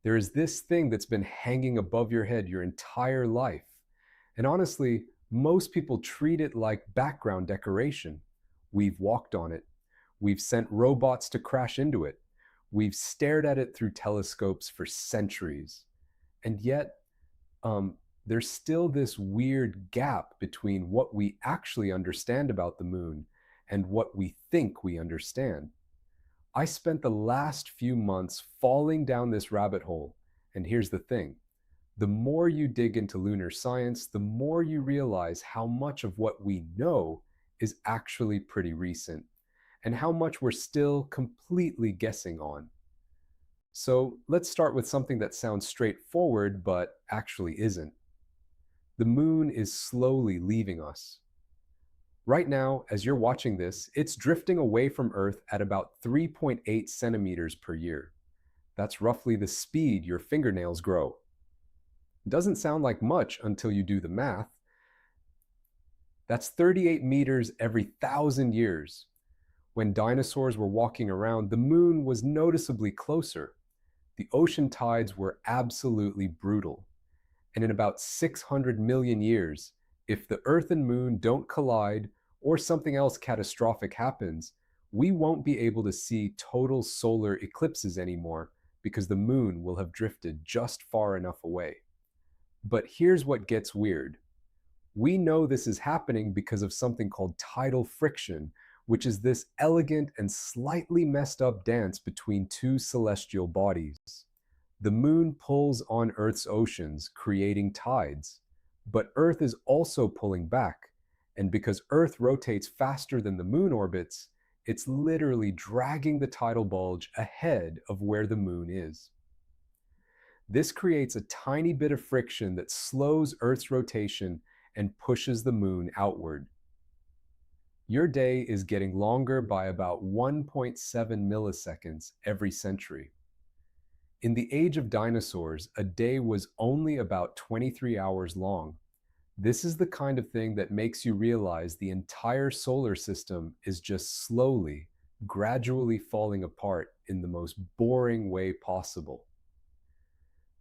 There is this thing that's been hanging above your head your entire life. And honestly, most people treat it like background decoration. We've walked on it. We've sent robots to crash into it. We've stared at it through telescopes for centuries. And yet, um, there's still this weird gap between what we actually understand about the moon and what we think we understand. I spent the last few months falling down this rabbit hole. And here's the thing: the more you dig into lunar science, the more you realize how much of what we know is actually pretty recent, and how much we're still completely guessing on. So let's start with something that sounds straightforward but actually isn't. The moon is slowly leaving us. Right now, as you're watching this, it's drifting away from Earth at about 3.8 centimeters per year. That's roughly the speed your fingernails grow. Doesn't sound like much until you do the math. That's 38 meters every 1,000 years. When dinosaurs were walking around, the moon was noticeably closer. The ocean tides were absolutely brutal. And in about 600 million years, if the Earth and Moon don't collide or something else catastrophic happens, we won't be able to see total solar eclipses anymore because the moon will have drifted just far enough away. But here's what gets weird. We know this is happening because of something called tidal friction, which is this elegant and slightly messed up dance between two celestial bodies. The moon pulls on Earth's oceans, creating tides. But Earth is also pulling back, and because Earth rotates faster than the moon orbits, it's literally dragging the tidal bulge ahead of where the moon is. This creates a tiny bit of friction that slows Earth's rotation and pushes the moon outward. Your day is getting longer by about 1.7 milliseconds every century. In the age of dinosaurs, a day was only about 23 hours long. This is the kind of thing that makes you realize the entire solar system is just slowly, gradually falling apart in the most boring way possible.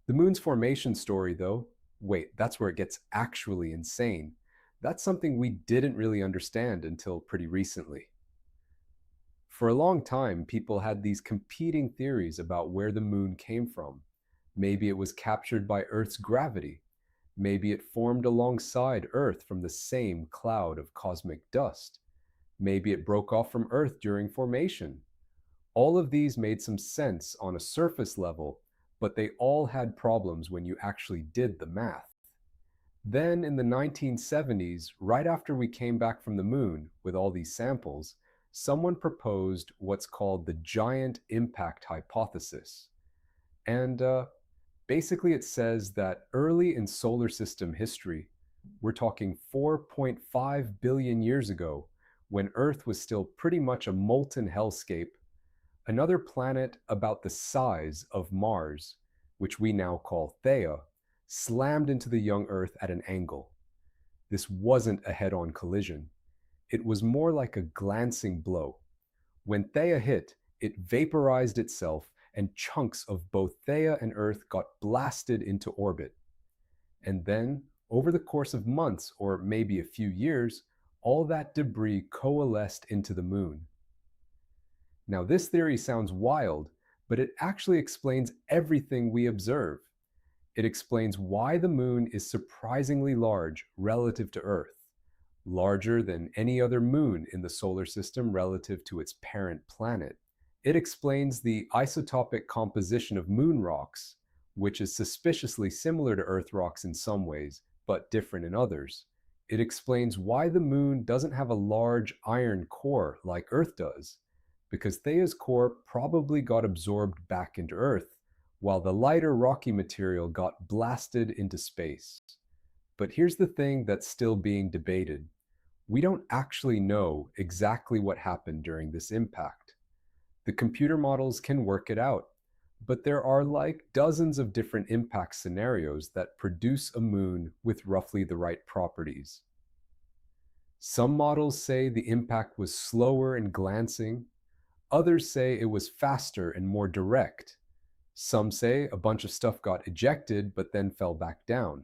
The moon's formation story, though, wait, that's where it gets actually insane. That's something we didn't really understand until pretty recently. For a long time, people had these competing theories about where the moon came from. Maybe it was captured by Earth's gravity. Maybe it formed alongside Earth from the same cloud of cosmic dust. Maybe it broke off from Earth during formation. All of these made some sense on a surface level, but they all had problems when you actually did the math. Then in the 1970s, right after we came back from the moon with all these samples, someone proposed what's called the giant impact hypothesis. And basically it says that early in solar system history, we're talking 4.5 billion years ago, when Earth was still pretty much a molten hellscape, another planet about the size of Mars, which we now call Theia, slammed into the young Earth at an angle. This wasn't a head-on collision. It was more like a glancing blow. When Theia hit, it vaporized itself, and chunks of both Theia and Earth got blasted into orbit. And then, over the course of months or maybe a few years, all that debris coalesced into the moon. Now, this theory sounds wild, but it actually explains everything we observe. It explains why the moon is surprisingly large relative to Earth, larger than any other moon in the solar system relative to its parent planet. It explains the isotopic composition of moon rocks, which is suspiciously similar to Earth rocks in some ways, but different in others. It explains why the moon doesn't have a large iron core like Earth does, because Theia's core probably got absorbed back into Earth, while the lighter rocky material got blasted into space. But here's the thing that's still being debated. We don't actually know exactly what happened during this impact. The computer models can work it out, but there are like dozens of different impact scenarios that produce a moon with roughly the right properties. Some models say the impact was slower and glancing. Others say it was faster and more direct. Some say a bunch of stuff got ejected but then fell back down.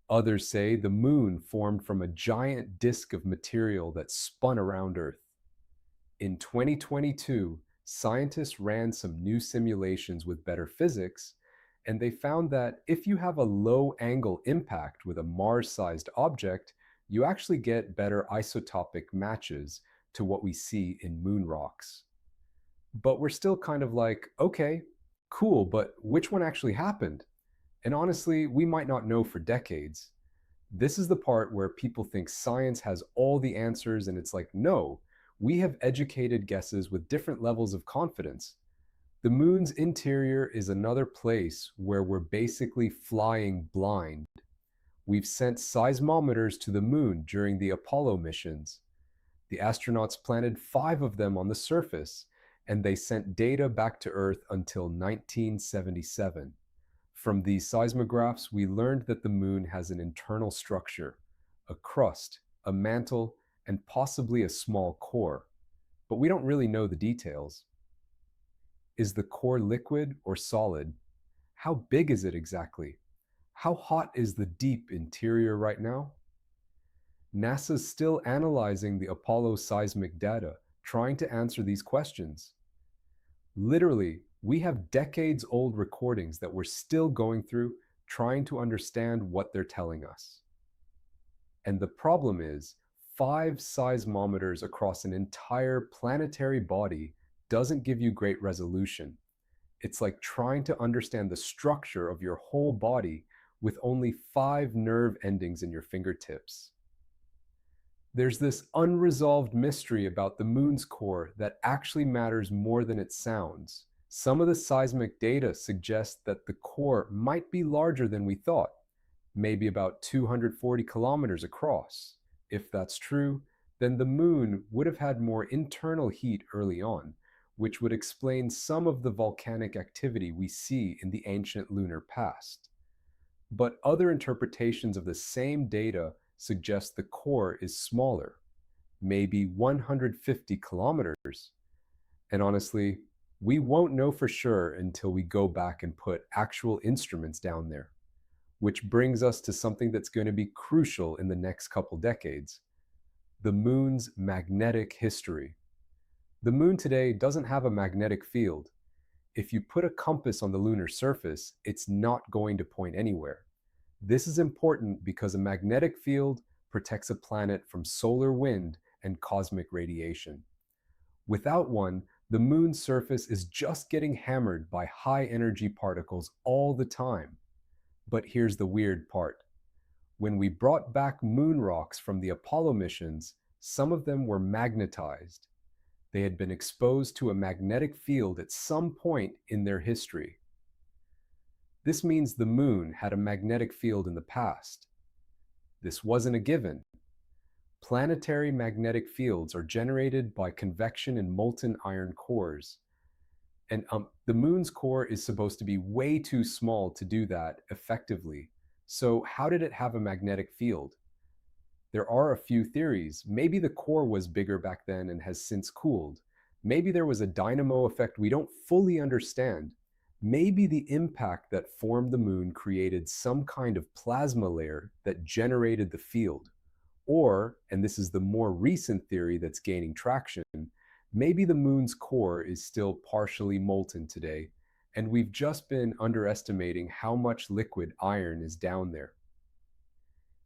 Others say the moon formed from a giant disk of material that spun around Earth. In 2022, scientists ran some new simulations with better physics, and they found that if you have a low angle impact with a Mars sized object, you actually get better isotopic matches to what we see in moon rocks. But we're still kind of like, okay, cool, but which one actually happened? And honestly, we might not know for decades. This is the part where people think science has all the answers, and it's like, no, we have educated guesses with different levels of confidence. The moon's interior is another place where we're basically flying blind. We've sent seismometers to the moon during the Apollo missions. The astronauts planted 5 of them on the surface, and they sent data back to Earth until 1977. From these seismographs, we learned that the moon has an internal structure, a crust, a mantle, and possibly a small core. But we don't really know the details. Is the core liquid or solid? How big is it exactly? How hot is the deep interior right now? NASA's still analyzing the Apollo seismic data, trying to answer these questions. Literally, we have decades-old recordings that we're still going through, trying to understand what they're telling us. And the problem is, 5 seismometers across an entire planetary body doesn't give you great resolution. It's like trying to understand the structure of your whole body with only 5 nerve endings in your fingertips. There's this unresolved mystery about the moon's core that actually matters more than it sounds. Some of the seismic data suggest that the core might be larger than we thought, maybe about 240 kilometers across. If that's true, then the moon would have had more internal heat early on, which would explain some of the volcanic activity we see in the ancient lunar past. But other interpretations of the same data suggest the core is smaller, maybe 150 kilometers. And honestly, we won't know for sure until we go back and put actual instruments down there. Which brings us to something that's going to be crucial in the next couple decades: the moon's magnetic history. The moon today doesn't have a magnetic field. If you put a compass on the lunar surface, it's not going to point anywhere. This is important because a magnetic field protects a planet from solar wind and cosmic radiation. Without one, the moon's surface is just getting hammered by high-energy particles all the time. But here's the weird part. When we brought back moon rocks from the Apollo missions, some of them were magnetized. They had been exposed to a magnetic field at some point in their history. This means the moon had a magnetic field in the past. This wasn't a given. Planetary magnetic fields are generated by convection in molten iron cores. And the moon's core is supposed to be way too small to do that effectively. So how did it have a magnetic field? There are a few theories. Maybe the core was bigger back then and has since cooled. Maybe there was a dynamo effect we don't fully understand. Maybe the impact that formed the moon created some kind of plasma layer that generated the field. Or, and this is the more recent theory that's gaining traction, maybe the moon's core is still partially molten today, and we've just been underestimating how much liquid iron is down there.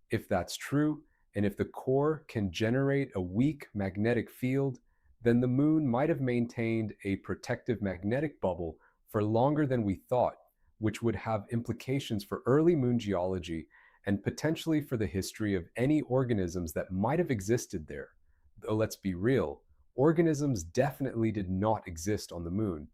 If that's true, and if the core can generate a weak magnetic field, then the moon might have maintained a protective magnetic bubble for longer than we thought, which would have implications for early moon geology and potentially for the history of any organisms that might have existed there. Though let's be real, organisms definitely did not exist on the moon.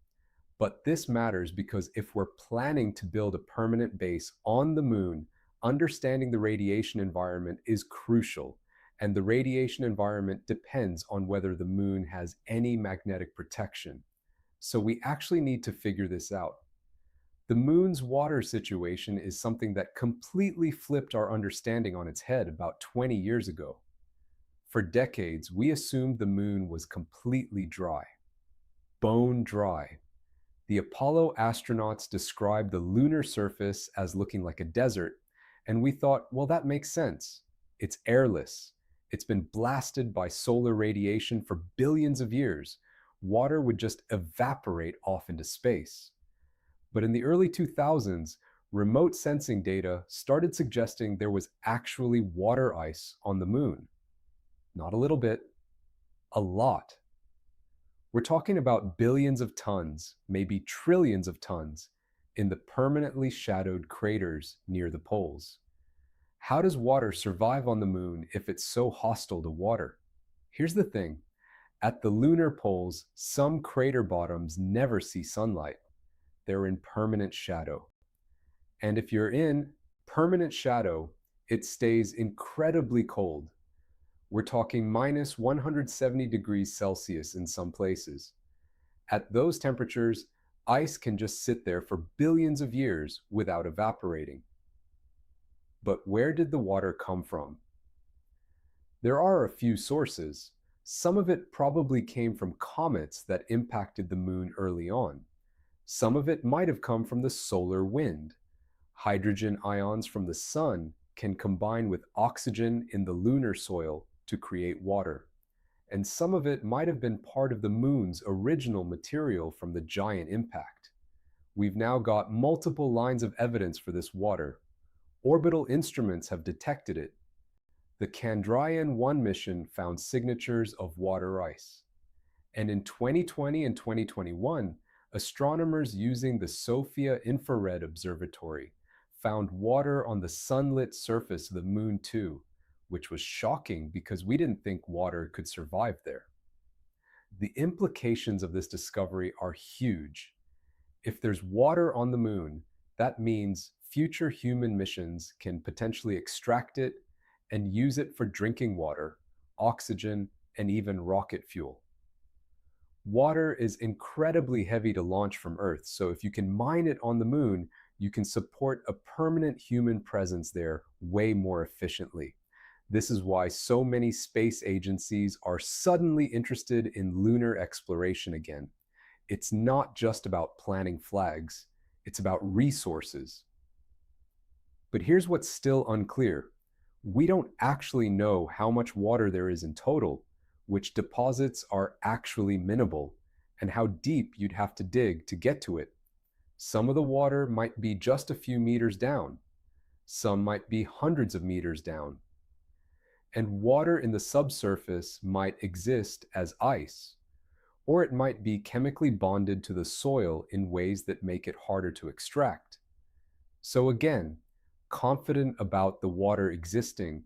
But this matters because if we're planning to build a permanent base on the moon, understanding the radiation environment is crucial, and the radiation environment depends on whether the moon has any magnetic protection. So we actually need to figure this out. The moon's water situation is something that completely flipped our understanding on its head about 20 years ago. For decades, we assumed the moon was completely dry, bone dry. The Apollo astronauts described the lunar surface as looking like a desert, and we thought, well, that makes sense. It's airless. It's been blasted by solar radiation for billions of years. Water would just evaporate off into space. But in the early 2000s, remote sensing data started suggesting there was actually water ice on the moon. Not a little bit, a lot. We're talking about billions of tons, maybe trillions of tons, in the permanently shadowed craters near the poles. How does water survive on the moon if it's so hostile to water? Here's the thing. At the lunar poles, some crater bottoms never see sunlight. They're in permanent shadow. And if you're in permanent shadow, it stays incredibly cold. We're talking minus 170 degrees Celsius in some places. At those temperatures, ice can just sit there for billions of years without evaporating. But where did the water come from? There are a few sources. Some of it probably came from comets that impacted the moon early on. Some of it might have come from the solar wind. Hydrogen ions from the sun can combine with oxygen in the lunar soil to create water. And some of it might have been part of the moon's original material from the giant impact. We've now got multiple lines of evidence for this water. Orbital instruments have detected it. The Chandrayaan-1 mission found signatures of water ice. And in 2020 and 2021, astronomers using the SOFIA Infrared Observatory found water on the sunlit surface of the moon too, which was shocking because we didn't think water could survive there. The implications of this discovery are huge. If there's water on the moon, that means future human missions can potentially extract it and use it for drinking water, oxygen, and even rocket fuel. Water is incredibly heavy to launch from Earth, so if you can mine it on the moon, you can support a permanent human presence there way more efficiently. This is why so many space agencies are suddenly interested in lunar exploration again. It's not just about planting flags, it's about resources. But here's what's still unclear. We don't actually know how much water there is in total, which deposits are actually mineable, and how deep you'd have to dig to get to it. Some of the water might be just a few meters down. Some might be hundreds of meters down. And water in the subsurface might exist as ice, or it might be chemically bonded to the soil in ways that make it harder to extract. So again, confident about the water existing,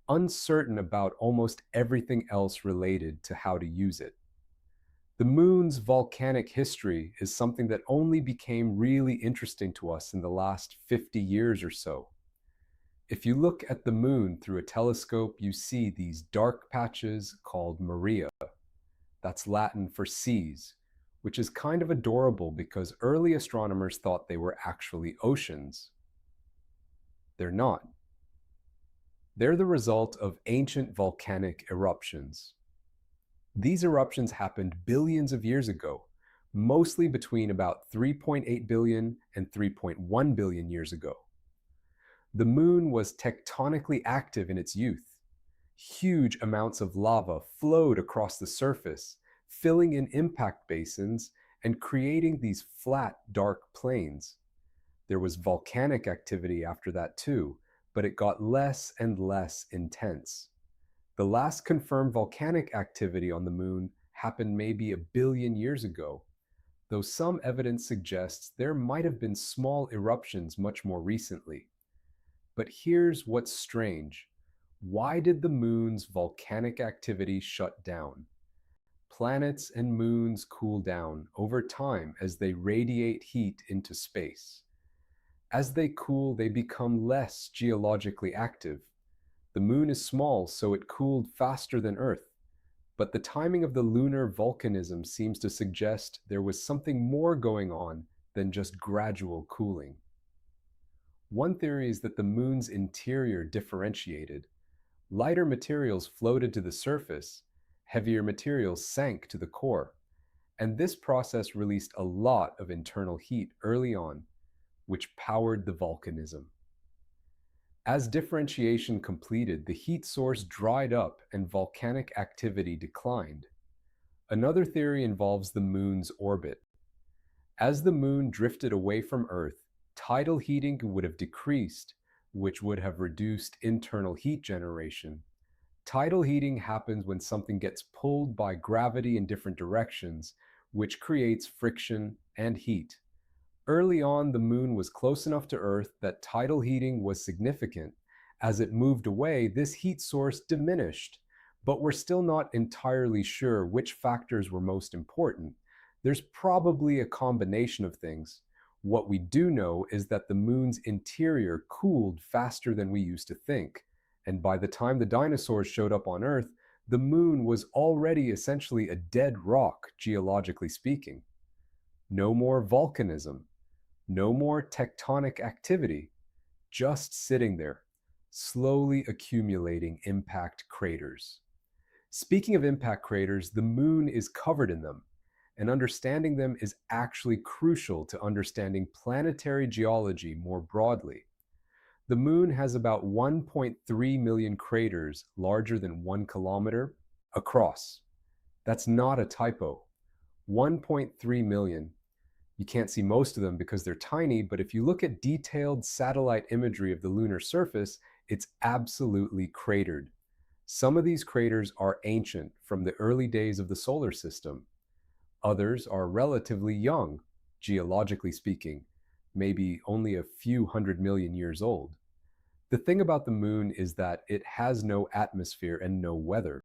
uncertain about almost everything else related to how to use it. The moon's volcanic history is something that only became really interesting to us in the last 50 years or so. If you look at the moon through a telescope, you see these dark patches called maria. That's Latin for seas, which is kind of adorable because early astronomers thought they were actually oceans. They're not. They're the result of ancient volcanic eruptions. These eruptions happened billions of years ago, mostly between about 3.8 billion and 3.1 billion years ago. The moon was tectonically active in its youth. Huge amounts of lava flowed across the surface, filling in impact basins and creating these flat, dark plains. There was volcanic activity after that too, but it got less and less intense. The last confirmed volcanic activity on the moon happened maybe 1 billion years ago, though some evidence suggests there might have been small eruptions much more recently. But here's what's strange. Why did the moon's volcanic activity shut down? Planets and moons cool down over time as they radiate heat into space. As they cool, they become less geologically active. The moon is small, so it cooled faster than Earth. But the timing of the lunar volcanism seems to suggest there was something more going on than just gradual cooling. One theory is that the moon's interior differentiated. Lighter materials floated to the surface, heavier materials sank to the core. And this process released a lot of internal heat early on, which powered the volcanism. As differentiation completed, the heat source dried up and volcanic activity declined. Another theory involves the moon's orbit. As the moon drifted away from Earth, tidal heating would have decreased, which would have reduced internal heat generation. Tidal heating happens when something gets pulled by gravity in different directions, which creates friction and heat. Early on, the moon was close enough to Earth that tidal heating was significant. As it moved away, this heat source diminished, but we're still not entirely sure which factors were most important. There's probably a combination of things. What we do know is that the moon's interior cooled faster than we used to think, and by the time the dinosaurs showed up on Earth, the moon was already essentially a dead rock, geologically speaking. No more volcanism. No more tectonic activity, just sitting there, slowly accumulating impact craters. Speaking of impact craters, the moon is covered in them, and understanding them is actually crucial to understanding planetary geology more broadly. The moon has about 1.3 million craters larger than 1 kilometer across. That's not a typo. 1.3 million. You can't see most of them because they're tiny, but if you look at detailed satellite imagery of the lunar surface, it's absolutely cratered. Some of these craters are ancient, from the early days of the solar system. Others are relatively young, geologically speaking, maybe only a few 100 million years old. The thing about the moon is that it has no atmosphere and no weather.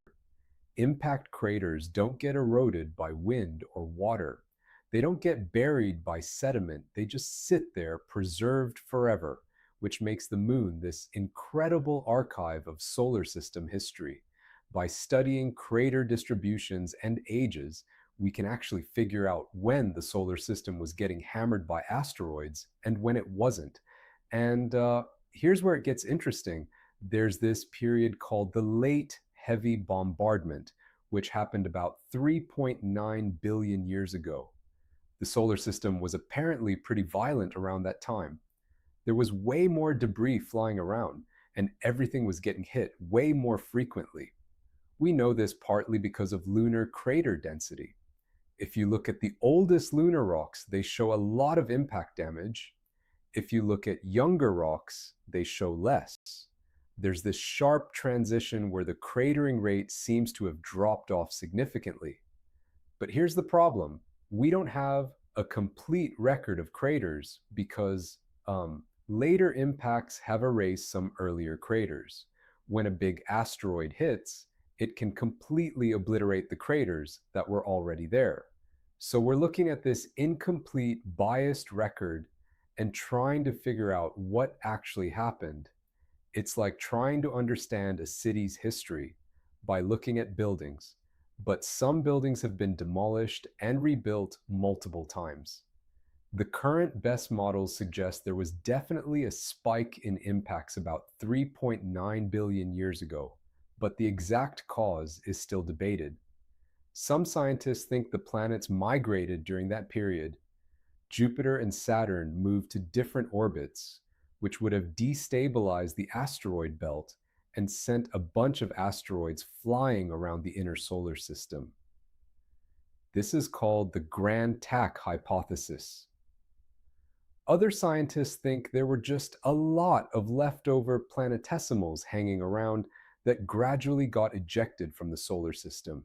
Impact craters don't get eroded by wind or water. They don't get buried by sediment. They just sit there, preserved forever, which makes the moon this incredible archive of solar system history. By studying crater distributions and ages, we can actually figure out when the solar system was getting hammered by asteroids and when it wasn't. And here's where it gets interesting. There's this period called the late heavy bombardment, which happened about 3.9 billion years ago. The solar system was apparently pretty violent around that time. There was way more debris flying around, and everything was getting hit way more frequently. We know this partly because of lunar crater density. If you look at the oldest lunar rocks, they show a lot of impact damage. If you look at younger rocks, they show less. There's this sharp transition where the cratering rate seems to have dropped off significantly. But here's the problem. We don't have a complete record of craters because later impacts have erased some earlier craters. When a big asteroid hits, it can completely obliterate the craters that were already there. So we're looking at this incomplete, biased record and trying to figure out what actually happened. It's like trying to understand a city's history by looking at buildings, but some buildings have been demolished and rebuilt multiple times. The current best models suggest there was definitely a spike in impacts about 3.9 billion years ago, but the exact cause is still debated. Some scientists think the planets migrated during that period. Jupiter and Saturn moved to different orbits, which would have destabilized the asteroid belt and sent a bunch of asteroids flying around the inner solar system. This is called the Grand Tack hypothesis. Other scientists think there were just a lot of leftover planetesimals hanging around that gradually got ejected from the solar system.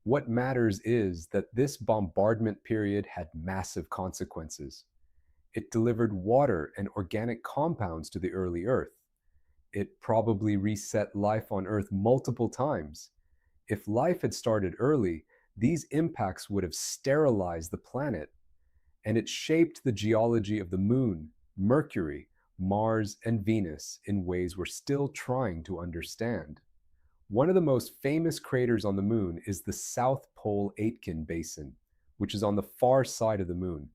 What matters is that this bombardment period had massive consequences. It delivered water and organic compounds to the early Earth. It probably reset life on Earth multiple times. If life had started early, these impacts would have sterilized the planet, and it shaped the geology of the Moon, Mercury, Mars, and Venus in ways we're still trying to understand. One of the most famous craters on the Moon is the South Pole Aitken Basin, which is on the far side of the Moon.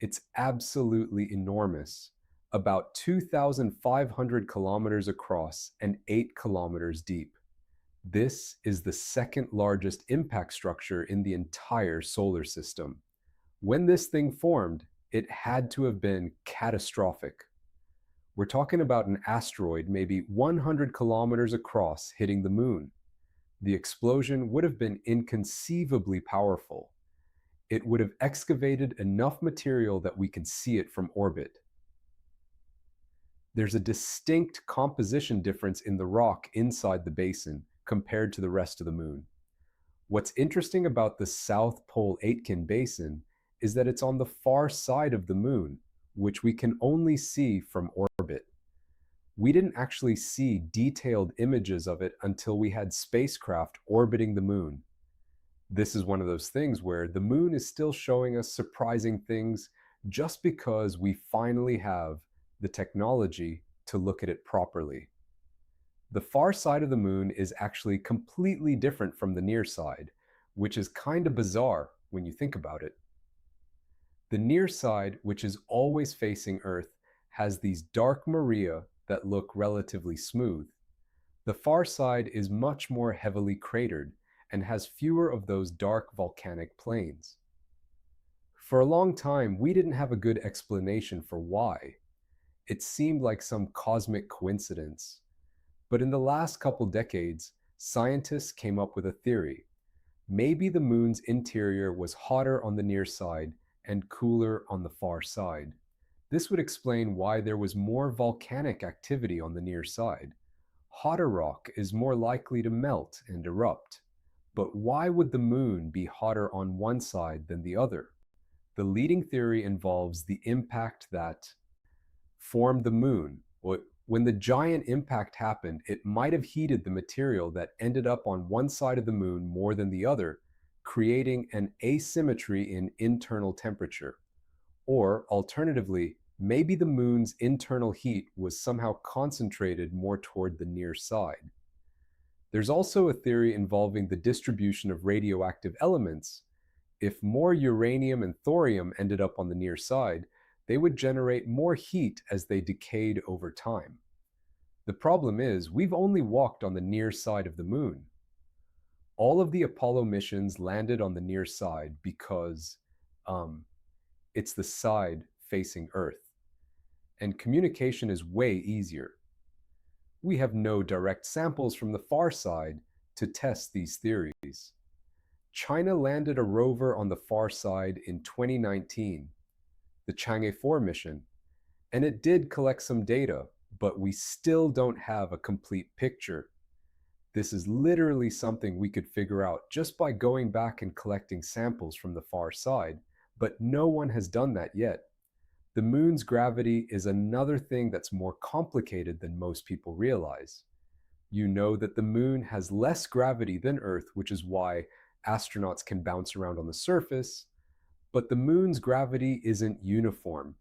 It's absolutely enormous, about 2,500 kilometers across and 8 kilometers deep. This is the second largest impact structure in the entire solar system. When this thing formed, it had to have been catastrophic. We're talking about an asteroid maybe 100 kilometers across hitting the moon. The explosion would have been inconceivably powerful. It would have excavated enough material that we can see it from orbit. There's a distinct composition difference in the rock inside the basin compared to the rest of the moon. What's interesting about the South Pole Aitken Basin is that it's on the far side of the moon, which we can only see from orbit. We didn't actually see detailed images of it until we had spacecraft orbiting the moon. This is one of those things where the moon is still showing us surprising things just because we finally have the technology to look at it properly. The far side of the moon is actually completely different from the near side, which is kind of bizarre when you think about it. The near side, which is always facing Earth, has these dark maria that look relatively smooth. The far side is much more heavily cratered and has fewer of those dark volcanic plains. For a long time, we didn't have a good explanation for why. It seemed like some cosmic coincidence. But in the last couple decades, scientists came up with a theory. Maybe the moon's interior was hotter on the near side and cooler on the far side. This would explain why there was more volcanic activity on the near side. Hotter rock is more likely to melt and erupt. But why would the moon be hotter on one side than the other? The leading theory involves the impact that formed the moon. When the giant impact happened, it might have heated the material that ended up on one side of the moon more than the other, creating an asymmetry in internal temperature. Or, alternatively, maybe the moon's internal heat was somehow concentrated more toward the near side. There's also a theory involving the distribution of radioactive elements. If more uranium and thorium ended up on the near side, they would generate more heat as they decayed over time. The problem is, we've only walked on the near side of the moon. All of the Apollo missions landed on the near side because it's the side facing Earth. And communication is way easier. We have no direct samples from the far side to test these theories. China landed a rover on the far side in 2019, the Chang'e 4 mission, and it did collect some data, but we still don't have a complete picture. This is literally something we could figure out just by going back and collecting samples from the far side, but no one has done that yet. The moon's gravity is another thing that's more complicated than most people realize. You know that the moon has less gravity than Earth, which is why astronauts can bounce around on the surface, but the moon's gravity isn't uniform.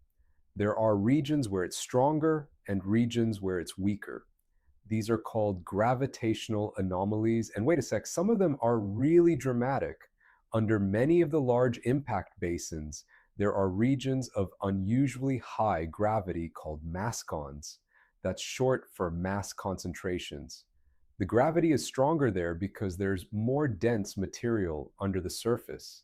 There are regions where it's stronger and regions where it's weaker. These are called gravitational anomalies, and wait a sec, some of them are really dramatic. Under many of the large impact basins, there are regions of unusually high gravity called mascons. That's short for mass concentrations. The gravity is stronger there because there's more dense material under the surface.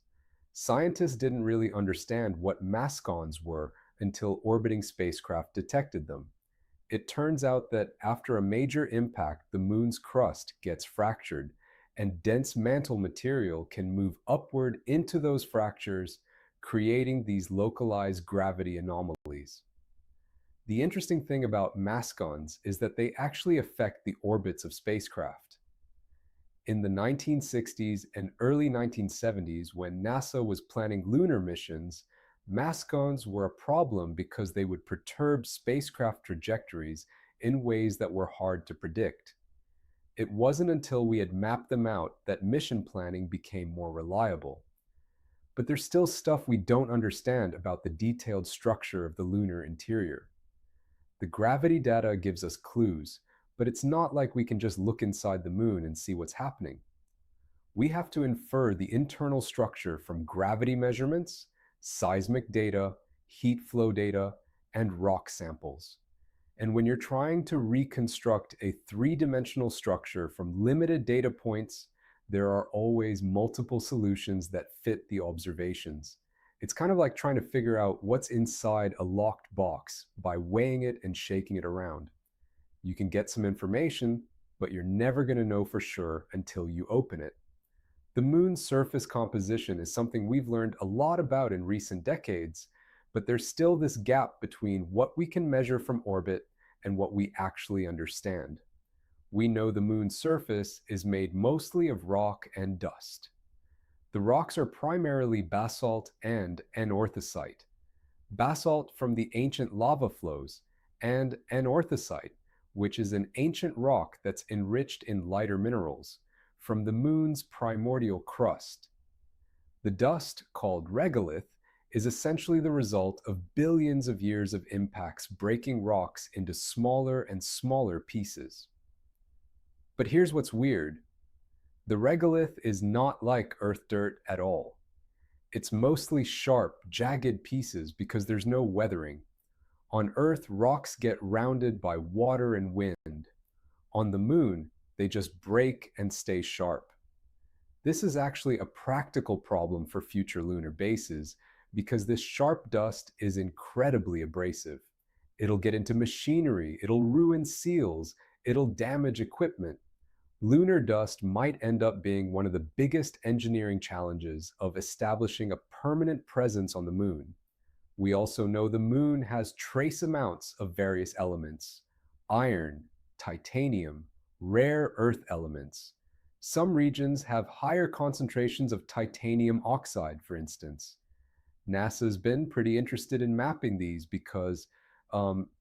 Scientists didn't really understand what mascons were until orbiting spacecraft detected them. It turns out that after a major impact, the moon's crust gets fractured, and dense mantle material can move upward into those fractures, creating these localized gravity anomalies. The interesting thing about mascons is that they actually affect the orbits of spacecraft. In the 1960s and early 1970s, when NASA was planning lunar missions, mascons were a problem because they would perturb spacecraft trajectories in ways that were hard to predict. It wasn't until we had mapped them out that mission planning became more reliable. But there's still stuff we don't understand about the detailed structure of the lunar interior. The gravity data gives us clues, but it's not like we can just look inside the moon and see what's happening. We have to infer the internal structure from gravity measurements, seismic data, heat flow data, and rock samples. And when you're trying to reconstruct a three-dimensional structure from limited data points, there are always multiple solutions that fit the observations. It's kind of like trying to figure out what's inside a locked box by weighing it and shaking it around. You can get some information, but you're never going to know for sure until you open it. The moon's surface composition is something we've learned a lot about in recent decades, but there's still this gap between what we can measure from orbit and what we actually understand. We know the moon's surface is made mostly of rock and dust. The rocks are primarily basalt and anorthosite. Basalt from the ancient lava flows, and anorthosite, which is an ancient rock that's enriched in lighter minerals, from the moon's primordial crust. The dust, called regolith, is essentially the result of billions of years of impacts breaking rocks into smaller and smaller pieces. But here's what's weird. The regolith is not like Earth dirt at all. It's mostly sharp, jagged pieces because there's no weathering. On Earth, rocks get rounded by water and wind. On the moon, they just break and stay sharp. This is actually a practical problem for future lunar bases because this sharp dust is incredibly abrasive. It'll get into machinery, it'll ruin seals, it'll damage equipment. Lunar dust might end up being one of the biggest engineering challenges of establishing a permanent presence on the moon. We also know the moon has trace amounts of various elements: iron, titanium, rare earth elements. Some regions have higher concentrations of titanium oxide, for instance. NASA's been pretty interested in mapping these because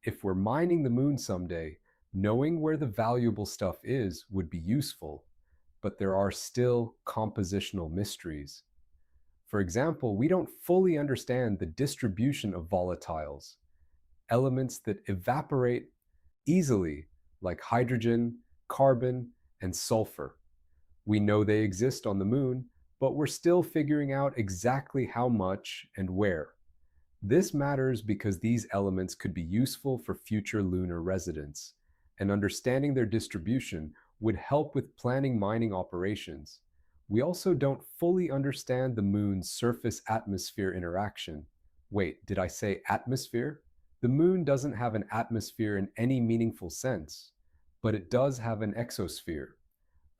if we're mining the moon someday, knowing where the valuable stuff is would be useful, but there are still compositional mysteries. For example, we don't fully understand the distribution of volatiles, elements that evaporate easily, like hydrogen, carbon, and sulfur. We know they exist on the moon, but we're still figuring out exactly how much and where. This matters because these elements could be useful for future lunar residents, and understanding their distribution would help with planning mining operations. We also don't fully understand the moon's surface-atmosphere interaction. Wait, did I say atmosphere? The moon doesn't have an atmosphere in any meaningful sense, but it does have an exosphere,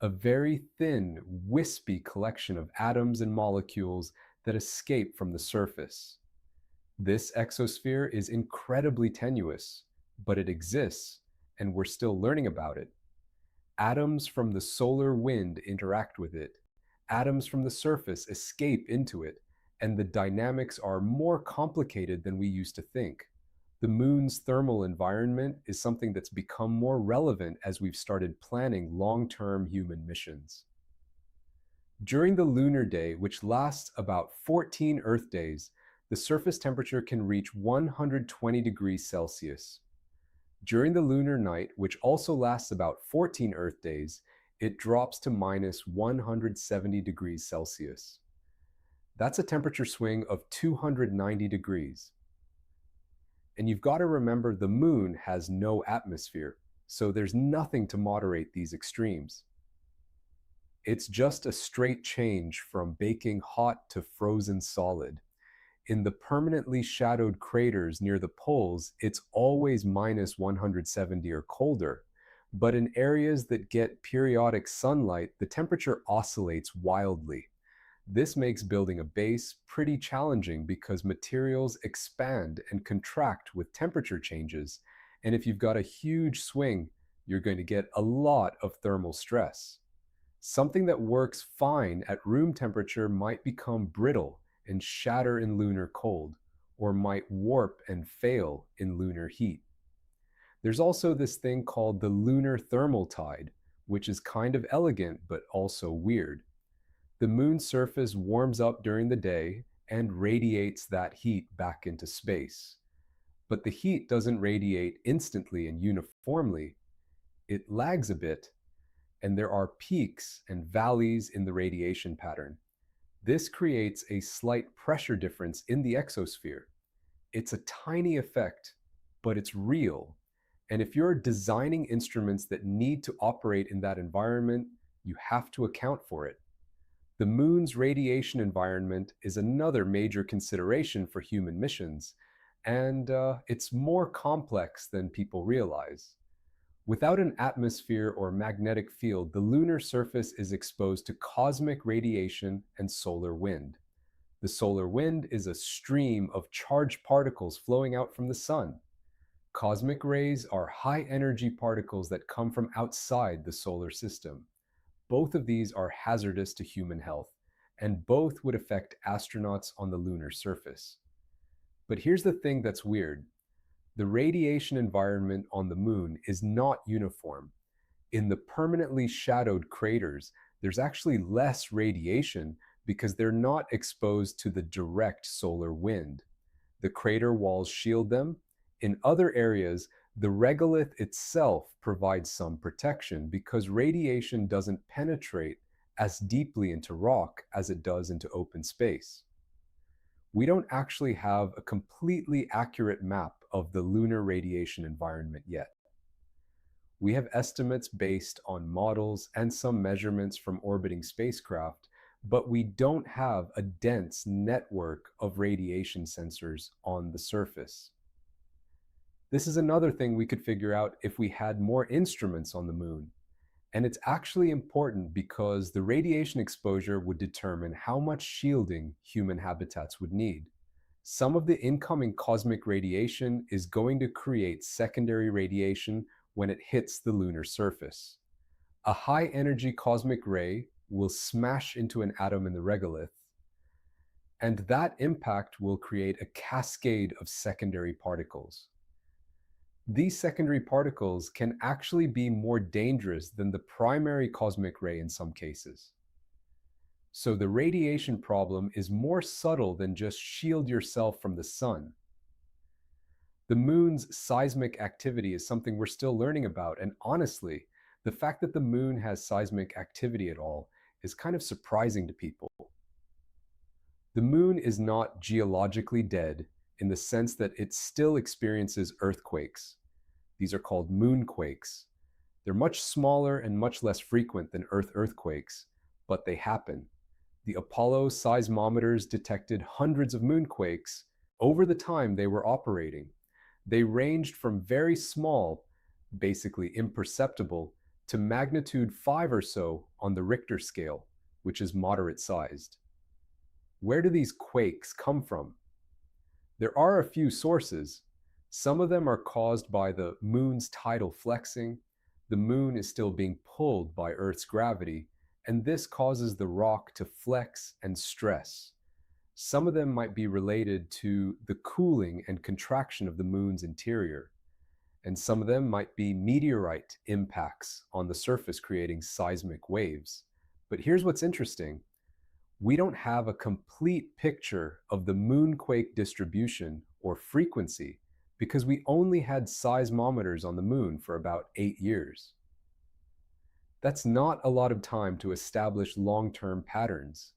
a very thin, wispy collection of atoms and molecules that escape from the surface. This exosphere is incredibly tenuous, but it exists, and we're still learning about it. Atoms from the solar wind interact with it. Atoms from the surface escape into it, and the dynamics are more complicated than we used to think. The moon's thermal environment is something that's become more relevant as we've started planning long-term human missions. During the lunar day, which lasts about 14 Earth days, the surface temperature can reach 120 degrees Celsius. During the lunar night, which also lasts about 14 Earth days, it drops to minus 170 degrees Celsius. That's a temperature swing of 290 degrees. And you've got to remember the moon has no atmosphere, so there's nothing to moderate these extremes. It's just a straight change from baking hot to frozen solid. In the permanently shadowed craters near the poles, it's always minus 170 or colder. But in areas that get periodic sunlight, the temperature oscillates wildly. This makes building a base pretty challenging because materials expand and contract with temperature changes. And if you've got a huge swing, you're going to get a lot of thermal stress. Something that works fine at room temperature might become brittle and shatter in lunar cold, or might warp and fail in lunar heat. There's also this thing called the lunar thermal tide, which is kind of elegant but also weird. The moon's surface warms up during the day and radiates that heat back into space. But the heat doesn't radiate instantly and uniformly. It lags a bit, and there are peaks and valleys in the radiation pattern. This creates a slight pressure difference in the exosphere. It's a tiny effect, but it's real, And if you're designing instruments that need to operate in that environment, you have to account for it. The moon's radiation environment is another major consideration for human missions, and it's more complex than people realize. Without an atmosphere or magnetic field, the lunar surface is exposed to cosmic radiation and solar wind. The solar wind is a stream of charged particles flowing out from the sun. Cosmic rays are high energy particles that come from outside the solar system. Both of these are hazardous to human health, and both would affect astronauts on the lunar surface. But here's the thing that's weird. The radiation environment on the moon is not uniform. In the permanently shadowed craters, there's actually less radiation because they're not exposed to the direct solar wind. The crater walls shield them. In other areas, the regolith itself provides some protection because radiation doesn't penetrate as deeply into rock as it does into open space. We don't actually have a completely accurate map of the lunar radiation environment yet. We have estimates based on models and some measurements from orbiting spacecraft, but we don't have a dense network of radiation sensors on the surface. This is another thing we could figure out if we had more instruments on the moon. And it's actually important because the radiation exposure would determine how much shielding human habitats would need. Some of the incoming cosmic radiation is going to create secondary radiation when it hits the lunar surface. A high-energy cosmic ray will smash into an atom in the regolith, and that impact will create a cascade of secondary particles. These secondary particles can actually be more dangerous than the primary cosmic ray in some cases. So the radiation problem is more subtle than just shield yourself from the sun. The moon's seismic activity is something we're still learning about, and honestly, the fact that the moon has seismic activity at all is kind of surprising to people. The moon is not geologically dead in the sense that it still experiences earthquakes. These are called moonquakes. They're much smaller and much less frequent than Earth earthquakes, but they happen. The Apollo seismometers detected hundreds of moonquakes over the time they were operating. They ranged from very small, basically imperceptible, to magnitude 5 or so on the Richter scale, which is moderate sized. Where do these quakes come from? There are a few sources. Some of them are caused by the moon's tidal flexing. The moon is still being pulled by Earth's gravity, and this causes the rock to flex and stress. Some of them might be related to the cooling and contraction of the moon's interior, and some of them might be meteorite impacts on the surface creating seismic waves. But here's what's interesting. We don't have a complete picture of the moonquake distribution or frequency because we only had seismometers on the moon for about 8 years. That's not a lot of time to establish long-term patterns.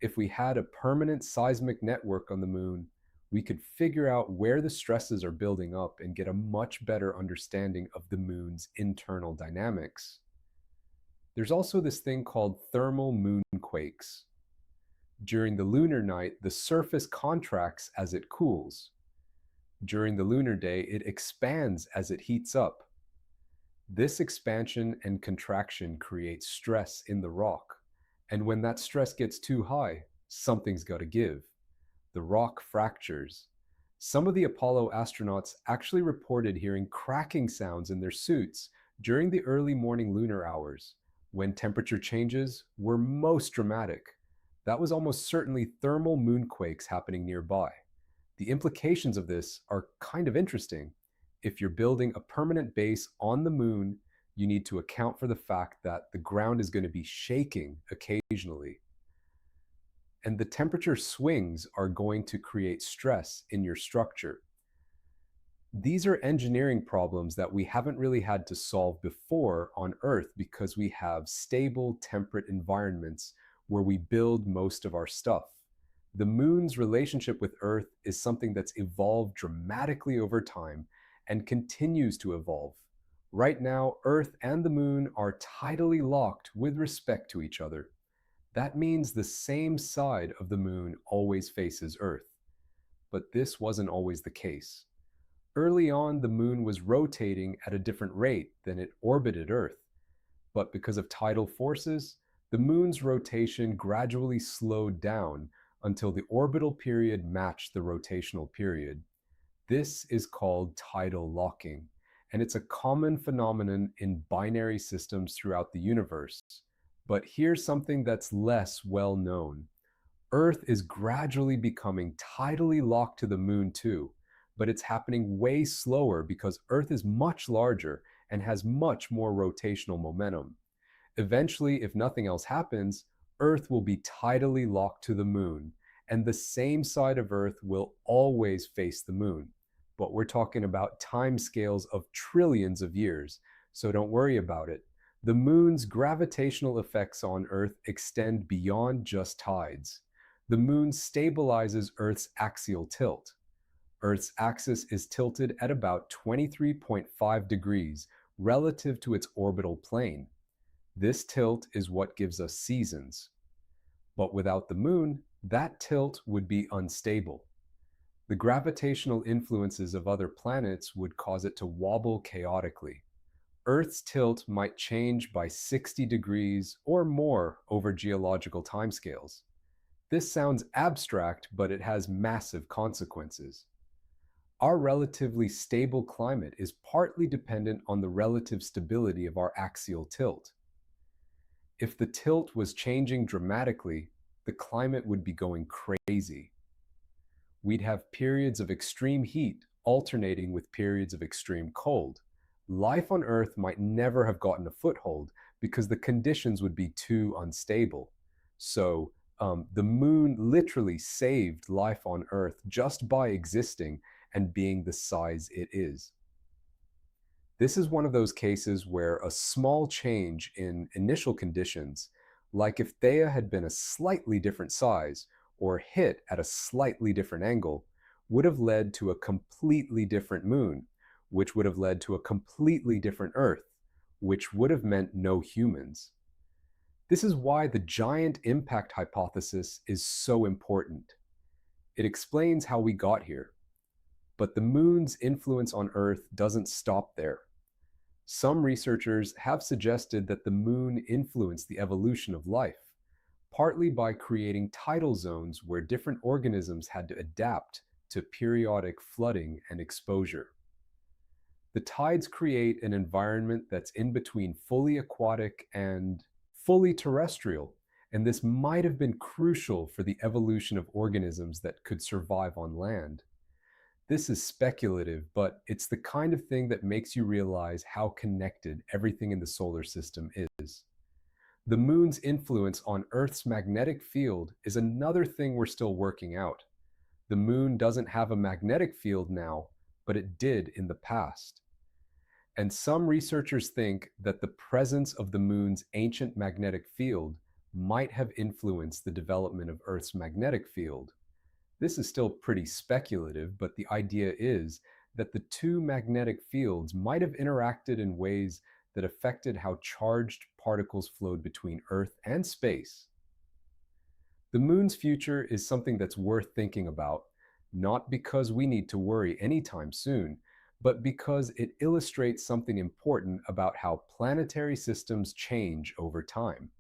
If we had a permanent seismic network on the moon, we could figure out where the stresses are building up and get a much better understanding of the moon's internal dynamics. There's also this thing called thermal moonquakes. During the lunar night, the surface contracts as it cools. During the lunar day, it expands as it heats up. This expansion and contraction creates stress in the rock. And when that stress gets too high, something's got to give. The rock fractures. Some of the Apollo astronauts actually reported hearing cracking sounds in their suits during the early morning lunar hours, when temperature changes were most dramatic. That was almost certainly thermal moonquakes happening nearby. The implications of this are kind of interesting. If you're building a permanent base on the moon, you need to account for the fact that the ground is going to be shaking occasionally. And the temperature swings are going to create stress in your structure. These are engineering problems that we haven't really had to solve before on Earth because we have stable, temperate environments where we build most of our stuff. The moon's relationship with Earth is something that's evolved dramatically over time, and continues to evolve. Right now, Earth and the Moon are tidally locked with respect to each other. That means the same side of the Moon always faces Earth. But this wasn't always the case. Early on, the Moon was rotating at a different rate than it orbited Earth. But because of tidal forces, the Moon's rotation gradually slowed down until the orbital period matched the rotational period. This is called tidal locking, and it's a common phenomenon in binary systems throughout the universe. But here's something that's less well known. Earth is gradually becoming tidally locked to the Moon too, but it's happening way slower because Earth is much larger and has much more rotational momentum. Eventually, if nothing else happens, Earth will be tidally locked to the Moon, and the same side of Earth will always face the Moon. But we're talking about timescales of trillions of years, so don't worry about it. The Moon's gravitational effects on Earth extend beyond just tides. The Moon stabilizes Earth's axial tilt. Earth's axis is tilted at about 23.5 degrees relative to its orbital plane. This tilt is what gives us seasons. But without the Moon, that tilt would be unstable. The gravitational influences of other planets would cause it to wobble chaotically. Earth's tilt might change by 60 degrees or more over geological timescales. This sounds abstract, but it has massive consequences. Our relatively stable climate is partly dependent on the relative stability of our axial tilt. If the tilt was changing dramatically, the climate would be going crazy. We'd have periods of extreme heat alternating with periods of extreme cold. Life on Earth might never have gotten a foothold because the conditions would be too unstable. So, the Moon literally saved life on Earth just by existing and being the size it is. This is one of those cases where a small change in initial conditions, like if Theia had been a slightly different size or hit at a slightly different angle, would have led to a completely different Moon, which would have led to a completely different Earth, which would have meant no humans. This is why the giant impact hypothesis is so important. It explains how we got here. But the Moon's influence on Earth doesn't stop there. Some researchers have suggested that the Moon influenced the evolution of life, partly by creating tidal zones where different organisms had to adapt to periodic flooding and exposure. The tides create an environment that's in between fully aquatic and fully terrestrial, and this might have been crucial for the evolution of organisms that could survive on land. This is speculative, but it's the kind of thing that makes you realize how connected everything in the solar system is. The Moon's influence on Earth's magnetic field is another thing we're still working out. The Moon doesn't have a magnetic field now, but it did in the past. And some researchers think that the presence of the Moon's ancient magnetic field might have influenced the development of Earth's magnetic field. This is still pretty speculative, but the idea is that the two magnetic fields might have interacted in ways that affected how charged particles flowed between Earth and space. The Moon's future is something that's worth thinking about, not because we need to worry anytime soon, but because it illustrates something important about how planetary systems change over time.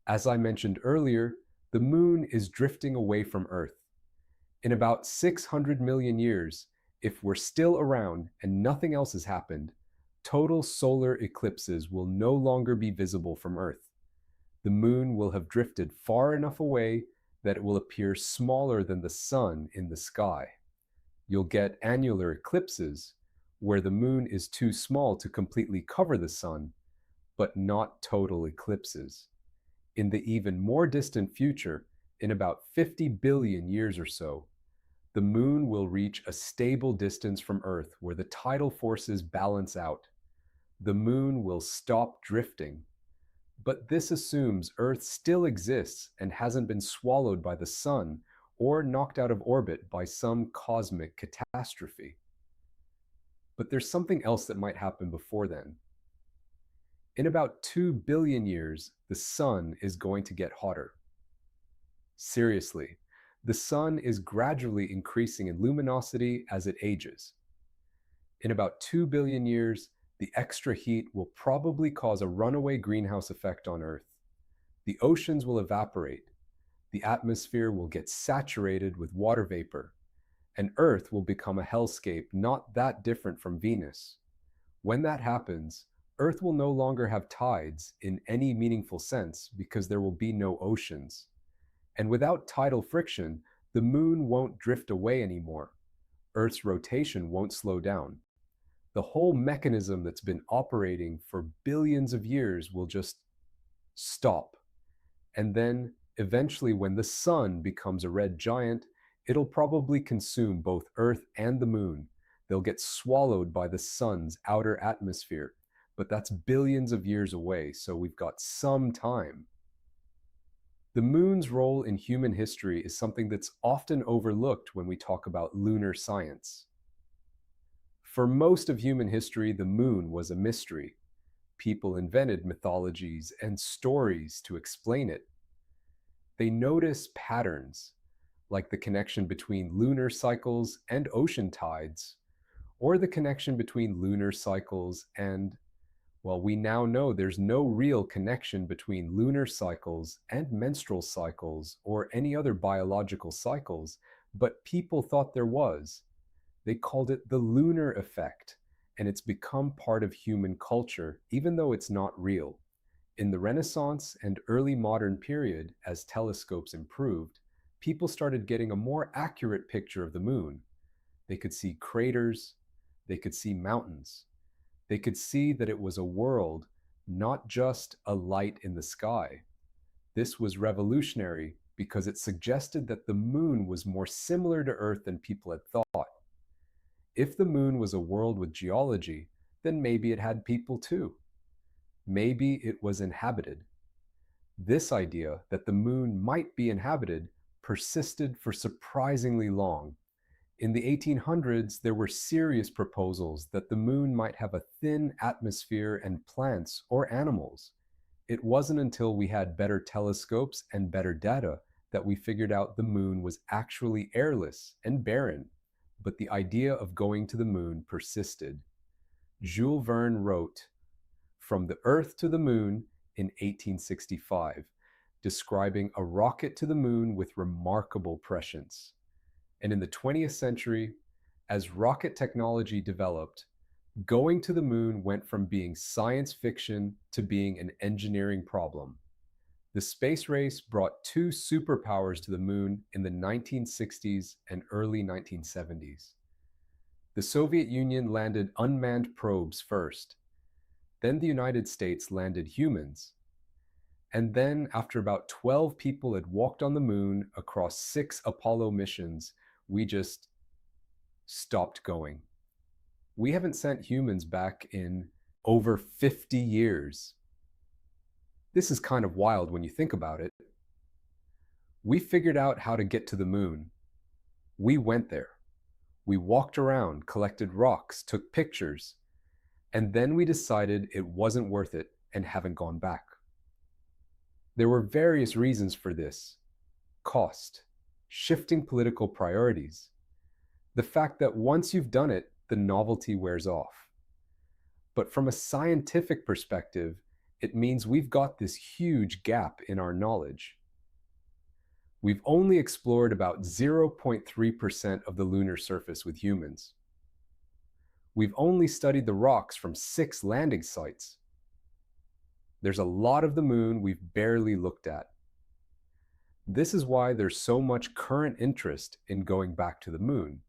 As I mentioned earlier, the Moon is drifting away from Earth. In about 600 million years, if we're still around and nothing else has happened, total solar eclipses will no longer be visible from Earth. The Moon will have drifted far enough away that it will appear smaller than the Sun in the sky. You'll get annular eclipses, where the Moon is too small to completely cover the Sun, but not total eclipses. In the even more distant future, in about 50 billion years or so, the Moon will reach a stable distance from Earth where the tidal forces balance out. The Moon will stop drifting. But this assumes Earth still exists and hasn't been swallowed by the Sun or knocked out of orbit by some cosmic catastrophe. But there's something else that might happen before then. In about 2 billion years, the sun is going to get hotter. Seriously, the sun is gradually increasing in luminosity as it ages. In about 2 billion years, the extra heat will probably cause a runaway greenhouse effect on Earth. The oceans will evaporate, the atmosphere will get saturated with water vapor, and Earth will become a hellscape not that different from Venus. When that happens, Earth will no longer have tides in any meaningful sense because there will be no oceans. And without tidal friction, the moon won't drift away anymore. Earth's rotation won't slow down. The whole mechanism that's been operating for billions of years will just stop. And then, eventually, when the sun becomes a red giant, it'll probably consume both Earth and the moon. They'll get swallowed by the sun's outer atmosphere. But that's billions of years away, so we've got some time. The moon's role in human history is something that's often overlooked when we talk about lunar science. For most of human history, the moon was a mystery. People invented mythologies and stories to explain it. They noticed patterns, like the connection between lunar cycles and ocean tides, or the connection between lunar cycles and, well, we now know there's no real connection between lunar cycles and menstrual cycles or any other biological cycles, but people thought there was. They called it the lunar effect, and it's become part of human culture, even though it's not real. In the Renaissance and early modern period, as telescopes improved, people started getting a more accurate picture of the moon. They could see craters, they could see mountains. They could see that it was a world, not just a light in the sky. This was revolutionary because it suggested that the moon was more similar to Earth than people had thought. If the moon was a world with geology, then maybe it had people too. Maybe it was inhabited. This idea that the moon might be inhabited persisted for surprisingly long. In the 1800s, there were serious proposals that the moon might have a thin atmosphere and plants or animals. It wasn't until we had better telescopes and better data that we figured out the moon was actually airless and barren. But the idea of going to the moon persisted. Jules Verne wrote, "From the Earth to the Moon" in 1865, describing a rocket to the moon with remarkable prescience. And in the 20th century, as rocket technology developed, going to the moon went from being science fiction to being an engineering problem. The space race brought two superpowers to the moon in the 1960s and early 1970s. The Soviet Union landed unmanned probes first. Then the United States landed humans. And then, after about 12 people had walked on the moon across 6 Apollo missions, we just stopped going. We haven't sent humans back in over 50 years. This is kind of wild when you think about it. We figured out how to get to the moon. We went there. We walked around, collected rocks, took pictures, and then we decided it wasn't worth it and haven't gone back. There were various reasons for this: cost, shifting political priorities, the fact that once you've done it, the novelty wears off. But from a scientific perspective, it means we've got this huge gap in our knowledge. We've only explored about 0.3% of the lunar surface with humans. We've only studied the rocks from 6 landing sites. There's a lot of the moon we've barely looked at. This is why there's so much current interest in going back to the moon.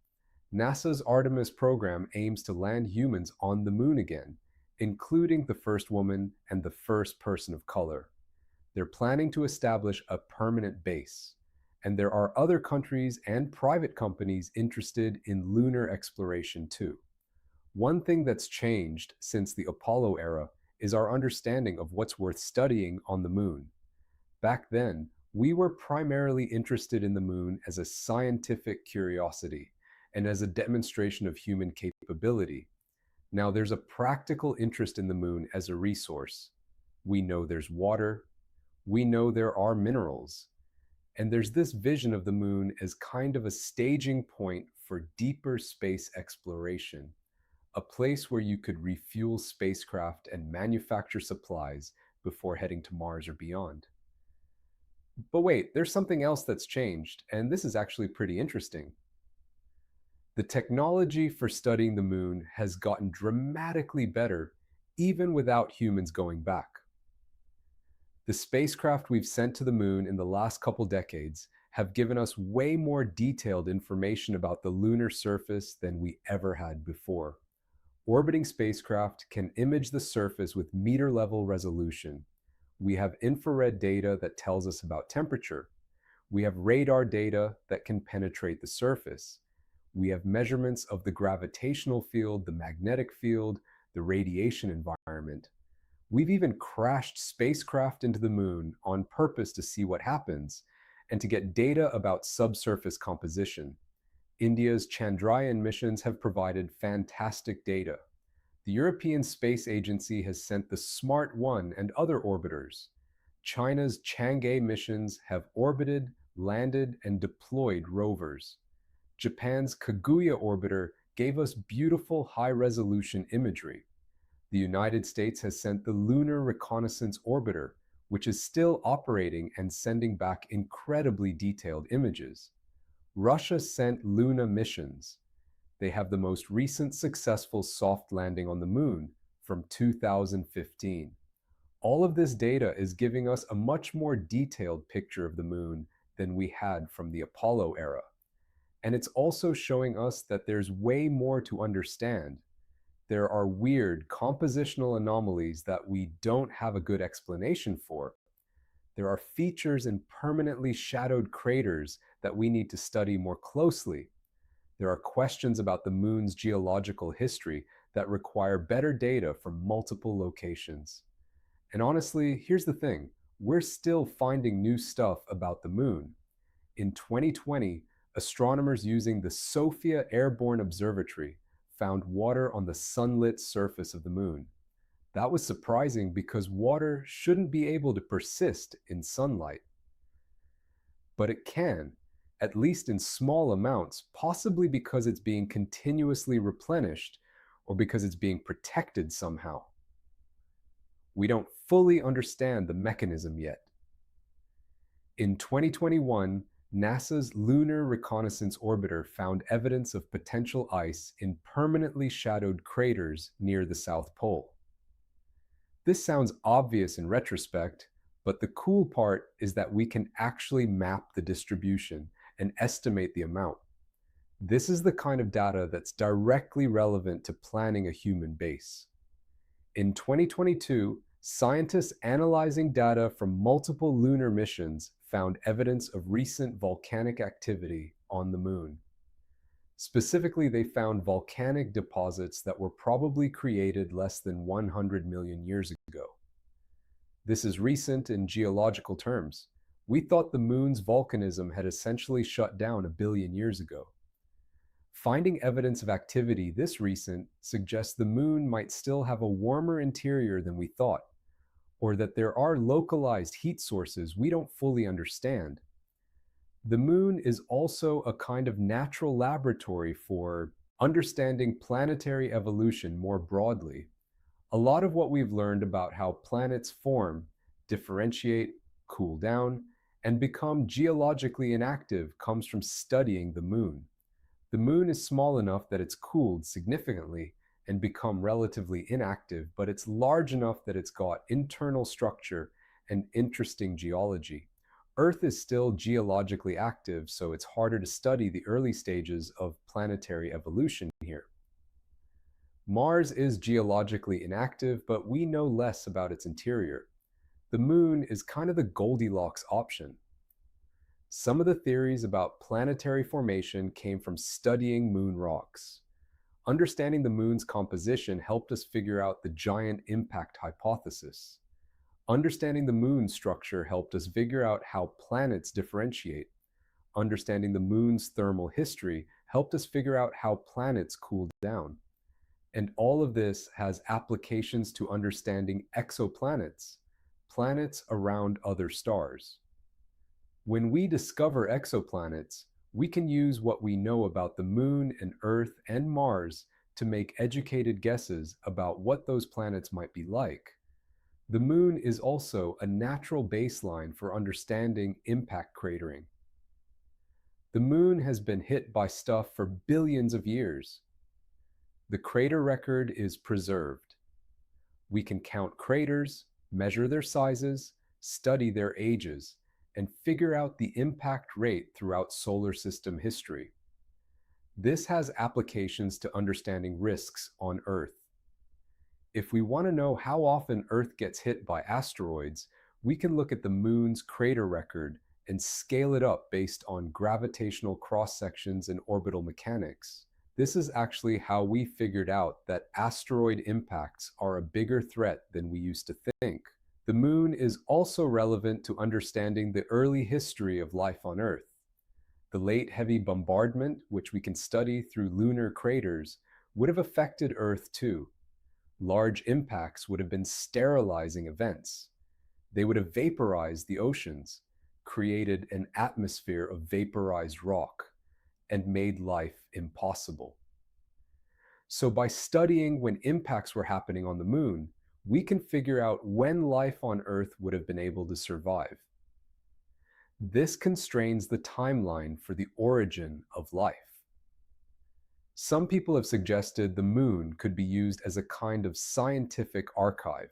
NASA's Artemis program aims to land humans on the moon again, including the first woman and the first person of color. They're planning to establish a permanent base, and there are other countries and private companies interested in lunar exploration too. One thing that's changed since the Apollo era is our understanding of what's worth studying on the moon. Back then, we were primarily interested in the moon as a scientific curiosity and as a demonstration of human capability. Now, there's a practical interest in the moon as a resource. We know there's water, we know there are minerals, and there's this vision of the moon as kind of a staging point for deeper space exploration, a place where you could refuel spacecraft and manufacture supplies before heading to Mars or beyond. But wait, there's something else that's changed, and this is actually pretty interesting. The technology for studying the moon has gotten dramatically better, even without humans going back. The spacecraft we've sent to the moon in the last couple decades have given us way more detailed information about the lunar surface than we ever had before. Orbiting spacecraft can image the surface with meter-level resolution. We have infrared data that tells us about temperature. We have radar data that can penetrate the surface. We have measurements of the gravitational field, the magnetic field, the radiation environment. We've even crashed spacecraft into the moon on purpose to see what happens and to get data about subsurface composition. India's Chandrayaan missions have provided fantastic data. The European Space Agency has sent the Smart 1 and other orbiters. China's Chang'e missions have orbited, landed, and deployed rovers. Japan's Kaguya orbiter gave us beautiful high-resolution imagery. The United States has sent the Lunar Reconnaissance Orbiter, which is still operating and sending back incredibly detailed images. Russia sent Luna missions. They have the most recent successful soft landing on the moon from 2015. All of this data is giving us a much more detailed picture of the moon than we had from the Apollo era. And it's also showing us that there's way more to understand. There are weird compositional anomalies that we don't have a good explanation for. There are features in permanently shadowed craters that we need to study more closely. There are questions about the moon's geological history that require better data from multiple locations. And honestly, here's the thing, we're still finding new stuff about the moon. In 2020, astronomers using the Sophia Airborne Observatory found water on the sunlit surface of the moon. That was surprising because water shouldn't be able to persist in sunlight. But it can, at least in small amounts, possibly because it's being continuously replenished or because it's being protected somehow. We don't fully understand the mechanism yet. In 2021, NASA's Lunar Reconnaissance Orbiter found evidence of potential ice in permanently shadowed craters near the South Pole. This sounds obvious in retrospect, but the cool part is that we can actually map the distribution and estimate the amount. This is the kind of data that's directly relevant to planning a human base. In 2022, scientists analyzing data from multiple lunar missions found evidence of recent volcanic activity on the moon. Specifically, they found volcanic deposits that were probably created less than 100 million years ago. This is recent in geological terms. We thought the moon's volcanism had essentially shut down a billion years ago. Finding evidence of activity this recent suggests the moon might still have a warmer interior than we thought, or that there are localized heat sources we don't fully understand. The moon is also a kind of natural laboratory for understanding planetary evolution more broadly. A lot of what we've learned about how planets form, differentiate, cool down, and become geologically inactive comes from studying the moon. The moon is small enough that it's cooled significantly and become relatively inactive, but it's large enough that it's got internal structure and interesting geology. Earth is still geologically active, so it's harder to study the early stages of planetary evolution here. Mars is geologically inactive, but we know less about its interior. The moon is kind of the Goldilocks option. Some of the theories about planetary formation came from studying moon rocks. Understanding the moon's composition helped us figure out the giant impact hypothesis. Understanding the moon's structure helped us figure out how planets differentiate. Understanding the moon's thermal history helped us figure out how planets cool down. And all of this has applications to understanding exoplanets, planets around other stars. When we discover exoplanets, we can use what we know about the Moon and Earth and Mars to make educated guesses about what those planets might be like. The Moon is also a natural baseline for understanding impact cratering. The Moon has been hit by stuff for billions of years. The crater record is preserved. We can count craters, measure their sizes, study their ages, and figure out the impact rate throughout solar system history. This has applications to understanding risks on Earth. If we want to know how often Earth gets hit by asteroids, we can look at the Moon's crater record and scale it up based on gravitational cross-sections and orbital mechanics. This is actually how we figured out that asteroid impacts are a bigger threat than we used to think. The Moon is also relevant to understanding the early history of life on Earth. The late heavy bombardment, which we can study through lunar craters, would have affected Earth too. Large impacts would have been sterilizing events. They would have vaporized the oceans, created an atmosphere of vaporized rock, and made life impossible. So by studying when impacts were happening on the Moon, we can figure out when life on Earth would have been able to survive. This constrains the timeline for the origin of life. Some people have suggested the Moon could be used as a kind of scientific archive.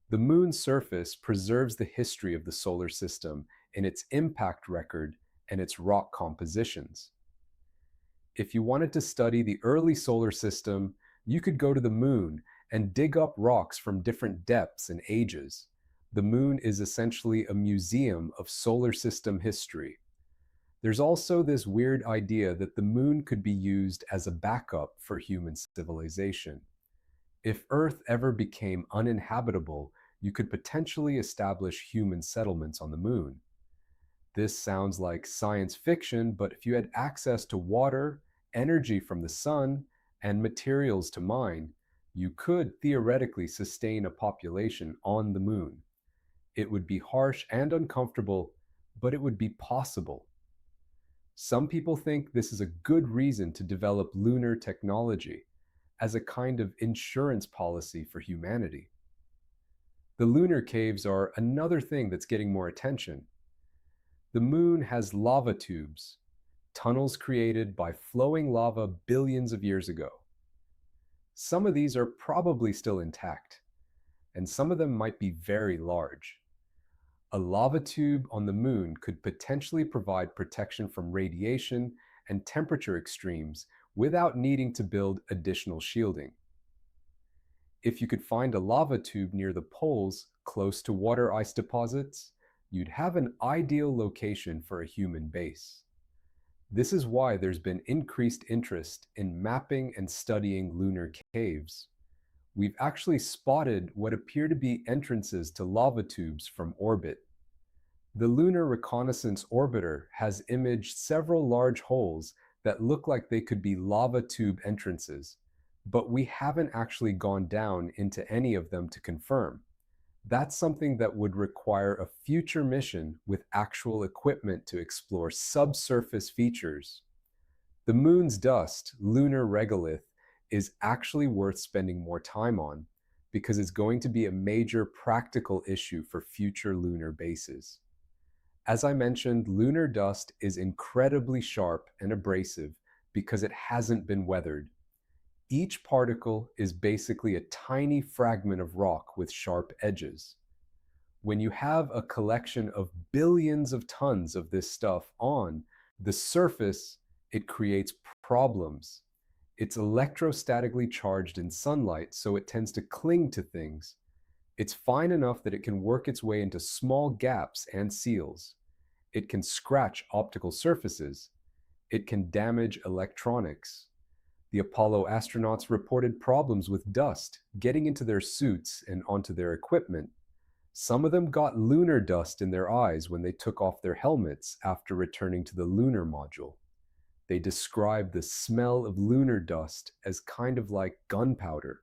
The Moon's surface preserves the history of the solar system in its impact record and its rock compositions. If you wanted to study the early solar system, you could go to the Moon and dig up rocks from different depths and ages. The Moon is essentially a museum of solar system history. There's also this weird idea that the Moon could be used as a backup for human civilization. If Earth ever became uninhabitable, you could potentially establish human settlements on the Moon. This sounds like science fiction, but if you had access to water, energy from the sun, and materials to mine, you could theoretically sustain a population on the Moon. It would be harsh and uncomfortable, but it would be possible. Some people think this is a good reason to develop lunar technology as a kind of insurance policy for humanity. The lunar caves are another thing that's getting more attention. The Moon has lava tubes, tunnels created by flowing lava billions of years ago. Some of these are probably still intact, and some of them might be very large. A lava tube on the Moon could potentially provide protection from radiation and temperature extremes without needing to build additional shielding. If you could find a lava tube near the poles close to water ice deposits, you'd have an ideal location for a human base. This is why there's been increased interest in mapping and studying lunar caves. We've actually spotted what appear to be entrances to lava tubes from orbit. The Lunar Reconnaissance Orbiter has imaged several large holes that look like they could be lava tube entrances, but we haven't actually gone down into any of them to confirm. That's something that would require a future mission with actual equipment to explore subsurface features. The Moon's dust, lunar regolith, is actually worth spending more time on because it's going to be a major practical issue for future lunar bases. As I mentioned, lunar dust is incredibly sharp and abrasive because it hasn't been weathered. Each particle is basically a tiny fragment of rock with sharp edges. When you have a collection of billions of tons of this stuff on the surface, it creates problems. It's electrostatically charged in sunlight, so it tends to cling to things. It's fine enough that it can work its way into small gaps and seals. It can scratch optical surfaces. It can damage electronics. The Apollo astronauts reported problems with dust getting into their suits and onto their equipment. Some of them got lunar dust in their eyes when they took off their helmets after returning to the lunar module. They describe the smell of lunar dust as kind of like gunpowder,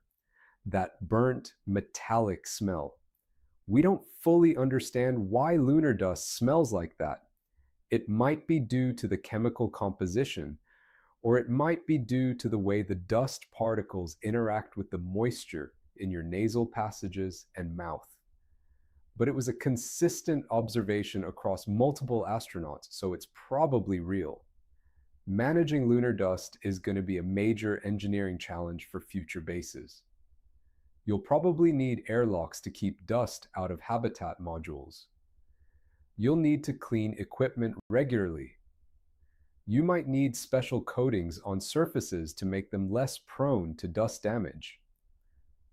that burnt metallic smell. We don't fully understand why lunar dust smells like that. It might be due to the chemical composition, or it might be due to the way the dust particles interact with the moisture in your nasal passages and mouth. But it was a consistent observation across multiple astronauts, so it's probably real. Managing lunar dust is going to be a major engineering challenge for future bases. You'll probably need airlocks to keep dust out of habitat modules. You'll need to clean equipment regularly. You might need special coatings on surfaces to make them less prone to dust damage.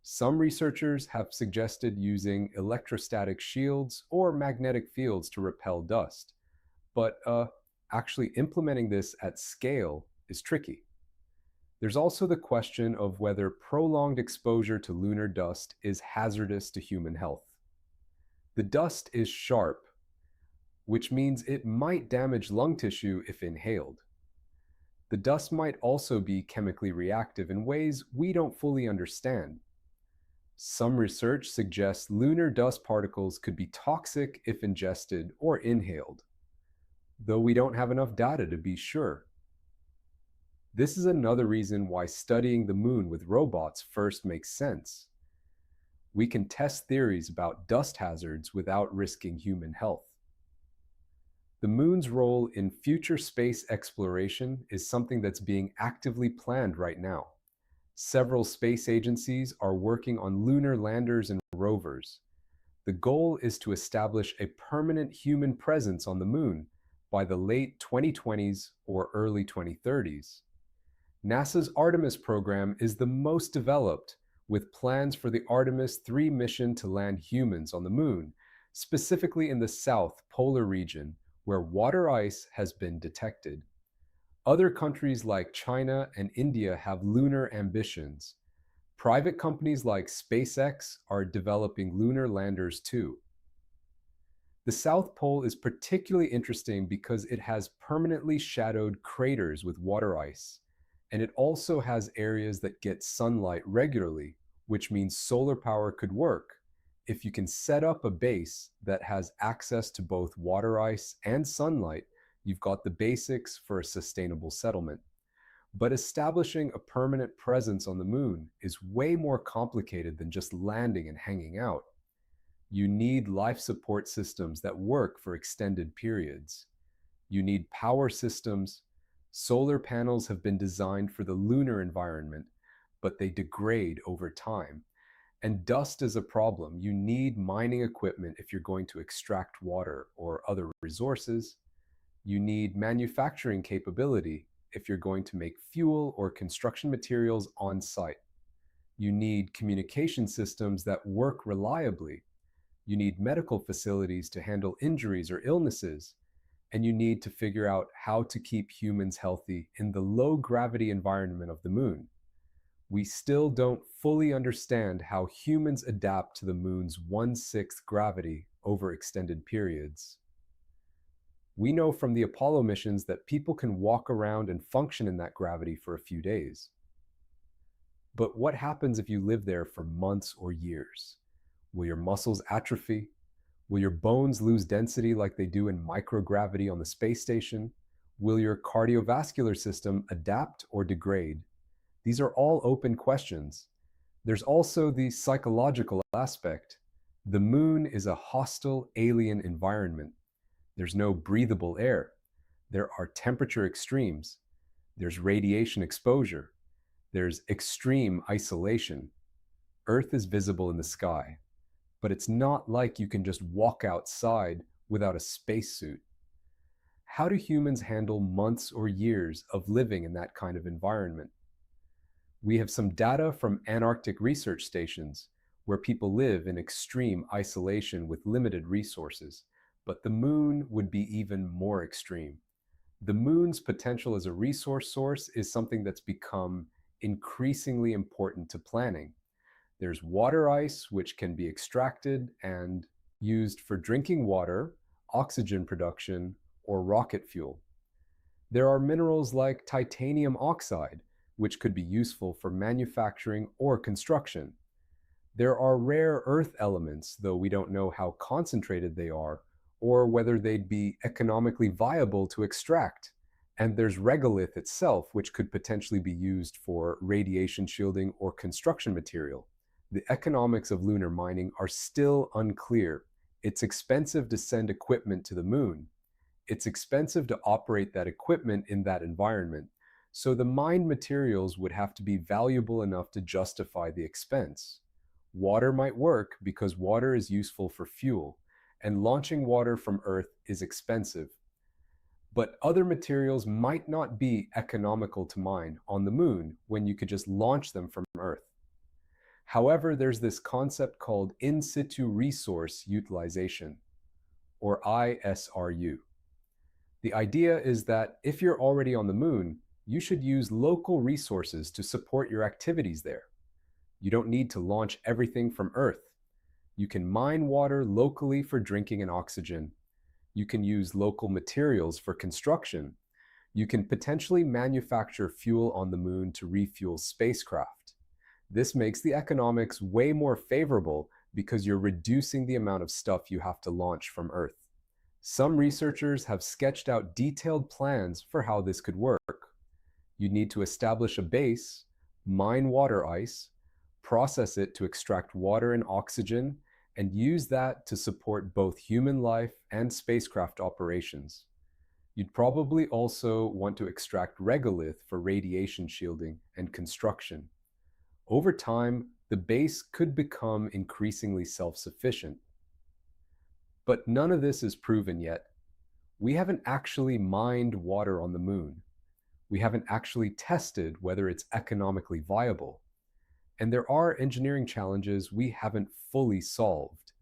Some researchers have suggested using electrostatic shields or magnetic fields to repel dust, but actually implementing this at scale is tricky. There's also the question of whether prolonged exposure to lunar dust is hazardous to human health. The dust is sharp, which means it might damage lung tissue if inhaled. The dust might also be chemically reactive in ways we don't fully understand. Some research suggests lunar dust particles could be toxic if ingested or inhaled, though we don't have enough data to be sure. This is another reason why studying the moon with robots first makes sense. We can test theories about dust hazards without risking human health. The moon's role in future space exploration is something that's being actively planned right now. Several space agencies are working on lunar landers and rovers. The goal is to establish a permanent human presence on the moon by the late 2020s or early 2030s. NASA's Artemis program is the most developed, with plans for the Artemis 3 mission to land humans on the moon, specifically in the south polar region, where water ice has been detected. Other countries like China and India have lunar ambitions. Private companies like SpaceX are developing lunar landers too. The South Pole is particularly interesting because it has permanently shadowed craters with water ice, and it also has areas that get sunlight regularly, which means solar power could work. If you can set up a base that has access to both water ice and sunlight, you've got the basics for a sustainable settlement. But establishing a permanent presence on the moon is way more complicated than just landing and hanging out. You need life support systems that work for extended periods. You need power systems. Solar panels have been designed for the lunar environment, but they degrade over time. And dust is a problem. You need mining equipment if you're going to extract water or other resources. You need manufacturing capability if you're going to make fuel or construction materials on site. You need communication systems that work reliably. You need medical facilities to handle injuries or illnesses. And you need to figure out how to keep humans healthy in the low gravity environment of the moon. We still don't fully understand how humans adapt to the moon's 1/6 gravity over extended periods. We know from the Apollo missions that people can walk around and function in that gravity for a few days. But what happens if you live there for months or years? Will your muscles atrophy? Will your bones lose density like they do in microgravity on the space station? Will your cardiovascular system adapt or degrade? These are all open questions. There's also the psychological aspect. The moon is a hostile alien environment. There's no breathable air. There are temperature extremes. There's radiation exposure. There's extreme isolation. Earth is visible in the sky, but it's not like you can just walk outside without a spacesuit. How do humans handle months or years of living in that kind of environment? We have some data from Antarctic research stations where people live in extreme isolation with limited resources, but the moon would be even more extreme. The moon's potential as a resource source is something that's become increasingly important to planning. There's water ice, which can be extracted and used for drinking water, oxygen production, or rocket fuel. There are minerals like titanium oxide, which could be useful for manufacturing or construction. There are rare earth elements, though we don't know how concentrated they are or whether they'd be economically viable to extract. And there's regolith itself, which could potentially be used for radiation shielding or construction material. The economics of lunar mining are still unclear. It's expensive to send equipment to the moon. It's expensive to operate that equipment in that environment. So the mined materials would have to be valuable enough to justify the expense. Water might work because water is useful for fuel, and launching water from Earth is expensive. But other materials might not be economical to mine on the moon when you could just launch them from Earth. However, there's this concept called in situ resource utilization, or ISRU. The idea is that if you're already on the moon, you should use local resources to support your activities there. You don't need to launch everything from Earth. You can mine water locally for drinking and oxygen. You can use local materials for construction. You can potentially manufacture fuel on the moon to refuel spacecraft. This makes the economics way more favorable because you're reducing the amount of stuff you have to launch from Earth. Some researchers have sketched out detailed plans for how this could work. You need to establish a base, mine water ice, process it to extract water and oxygen, and use that to support both human life and spacecraft operations. You'd probably also want to extract regolith for radiation shielding and construction. Over time, the base could become increasingly self-sufficient. But none of this is proven yet. We haven't actually mined water on the moon. We haven't actually tested whether it's economically viable. And there are engineering challenges we haven't fully solved,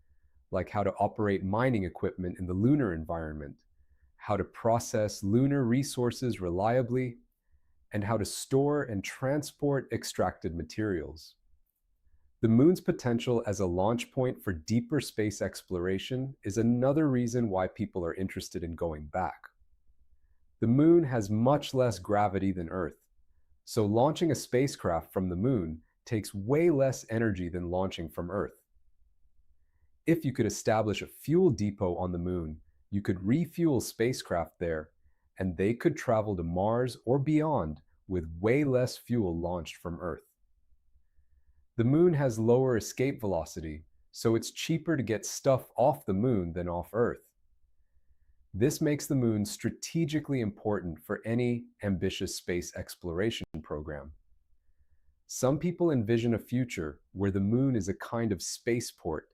like how to operate mining equipment in the lunar environment, how to process lunar resources reliably, and how to store and transport extracted materials. The moon's potential as a launch point for deeper space exploration is another reason why people are interested in going back. The moon has much less gravity than Earth, so launching a spacecraft from the moon takes way less energy than launching from Earth. If you could establish a fuel depot on the moon, you could refuel spacecraft there, and they could travel to Mars or beyond with way less fuel launched from Earth. The moon has lower escape velocity, so it's cheaper to get stuff off the moon than off Earth. This makes the moon strategically important for any ambitious space exploration program. Some people envision a future where the moon is a kind of spaceport,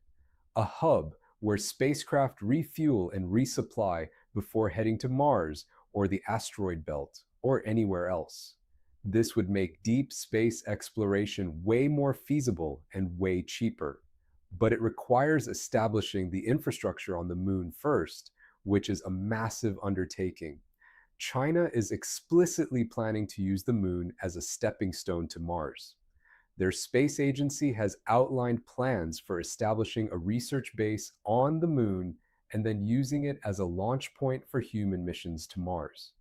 a hub where spacecraft refuel and resupply before heading to Mars or the asteroid belt or anywhere else. This would make deep space exploration way more feasible and way cheaper. But it requires establishing the infrastructure on the moon first, which is a massive undertaking. China is explicitly planning to use the moon as a stepping stone to Mars. Their space agency has outlined plans for establishing a research base on the moon and then using it as a launch point for human missions to Mars.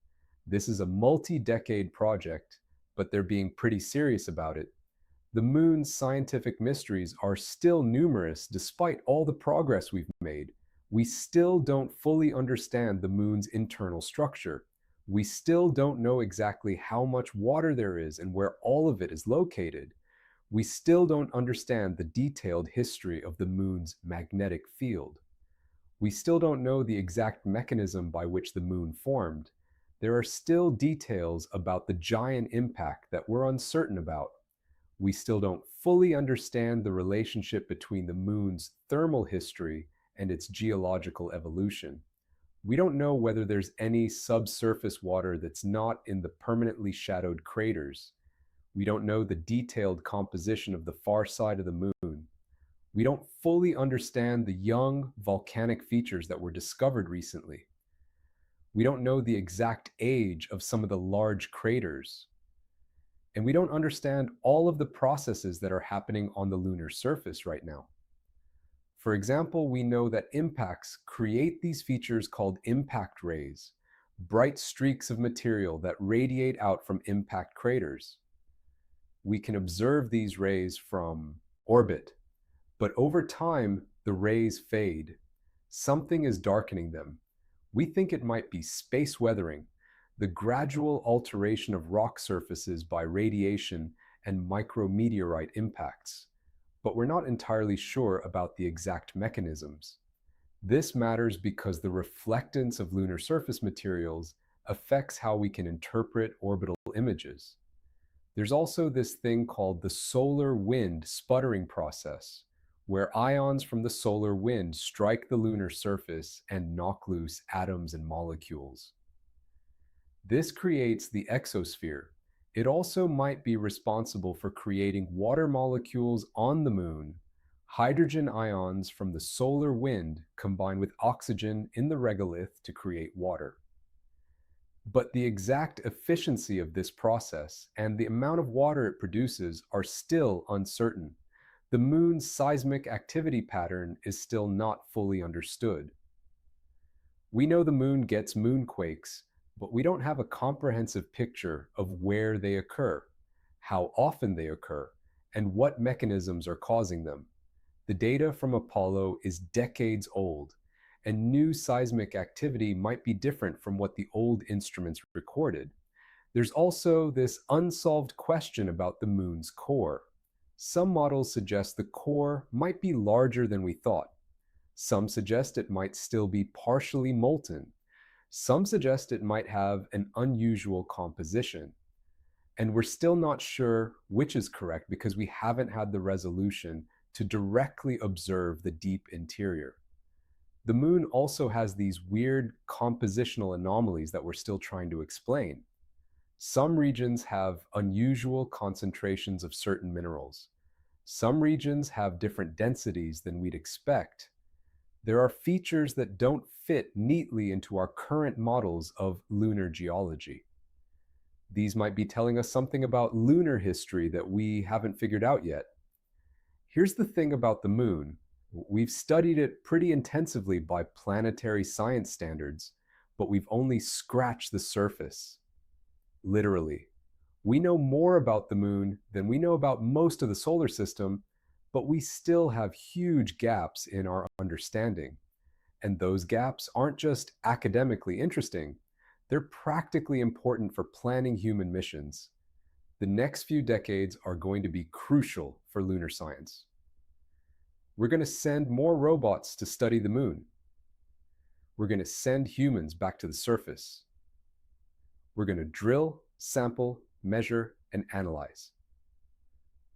This is a multi-decade project, but they're being pretty serious about it. The moon's scientific mysteries are still numerous despite all the progress we've made. We still don't fully understand the moon's internal structure. We still don't know exactly how much water there is and where all of it is located. We still don't understand the detailed history of the moon's magnetic field. We still don't know the exact mechanism by which the moon formed. There are still details about the giant impact that we're uncertain about. We still don't fully understand the relationship between the moon's thermal history and its geological evolution. We don't know whether there's any subsurface water that's not in the permanently shadowed craters. We don't know the detailed composition of the far side of the moon. We don't fully understand the young volcanic features that were discovered recently. We don't know the exact age of some of the large craters. And we don't understand all of the processes that are happening on the lunar surface right now. For example, we know that impacts create these features called impact rays, bright streaks of material that radiate out from impact craters. We can observe these rays from orbit, but over time, the rays fade. Something is darkening them. We think it might be space weathering, the gradual alteration of rock surfaces by radiation and micrometeorite impacts, but we're not entirely sure about the exact mechanisms. This matters because the reflectance of lunar surface materials affects how we can interpret orbital images. There's also this thing called the solar wind sputtering process, where ions from the solar wind strike the lunar surface and knock loose atoms and molecules. This creates the exosphere. It also might be responsible for creating water molecules on the moon. Hydrogen ions from the solar wind combine with oxygen in the regolith to create water. But the exact efficiency of this process and the amount of water it produces are still uncertain. The moon's seismic activity pattern is still not fully understood. We know the moon gets moonquakes, but we don't have a comprehensive picture of where they occur, how often they occur, and what mechanisms are causing them. The data from Apollo is decades old, and new seismic activity might be different from what the old instruments recorded. There's also this unsolved question about the moon's core. Some models suggest the core might be larger than we thought. Some suggest it might still be partially molten. Some suggest it might have an unusual composition. And we're still not sure which is correct because we haven't had the resolution to directly observe the deep interior. The moon also has these weird compositional anomalies that we're still trying to explain. Some regions have unusual concentrations of certain minerals. Some regions have different densities than we'd expect. There are features that don't fit neatly into our current models of lunar geology. These might be telling us something about lunar history that we haven't figured out yet. Here's the thing about the moon. We've studied it pretty intensively by planetary science standards, but we've only scratched the surface. Literally. We know more about the moon than we know about most of the solar system, but we still have huge gaps in our understanding. And those gaps aren't just academically interesting, they're practically important for planning human missions. The next few decades are going to be crucial for lunar science. We're going to send more robots to study the moon. We're going to send humans back to the surface. We're going to drill, sample, measure, and analyze.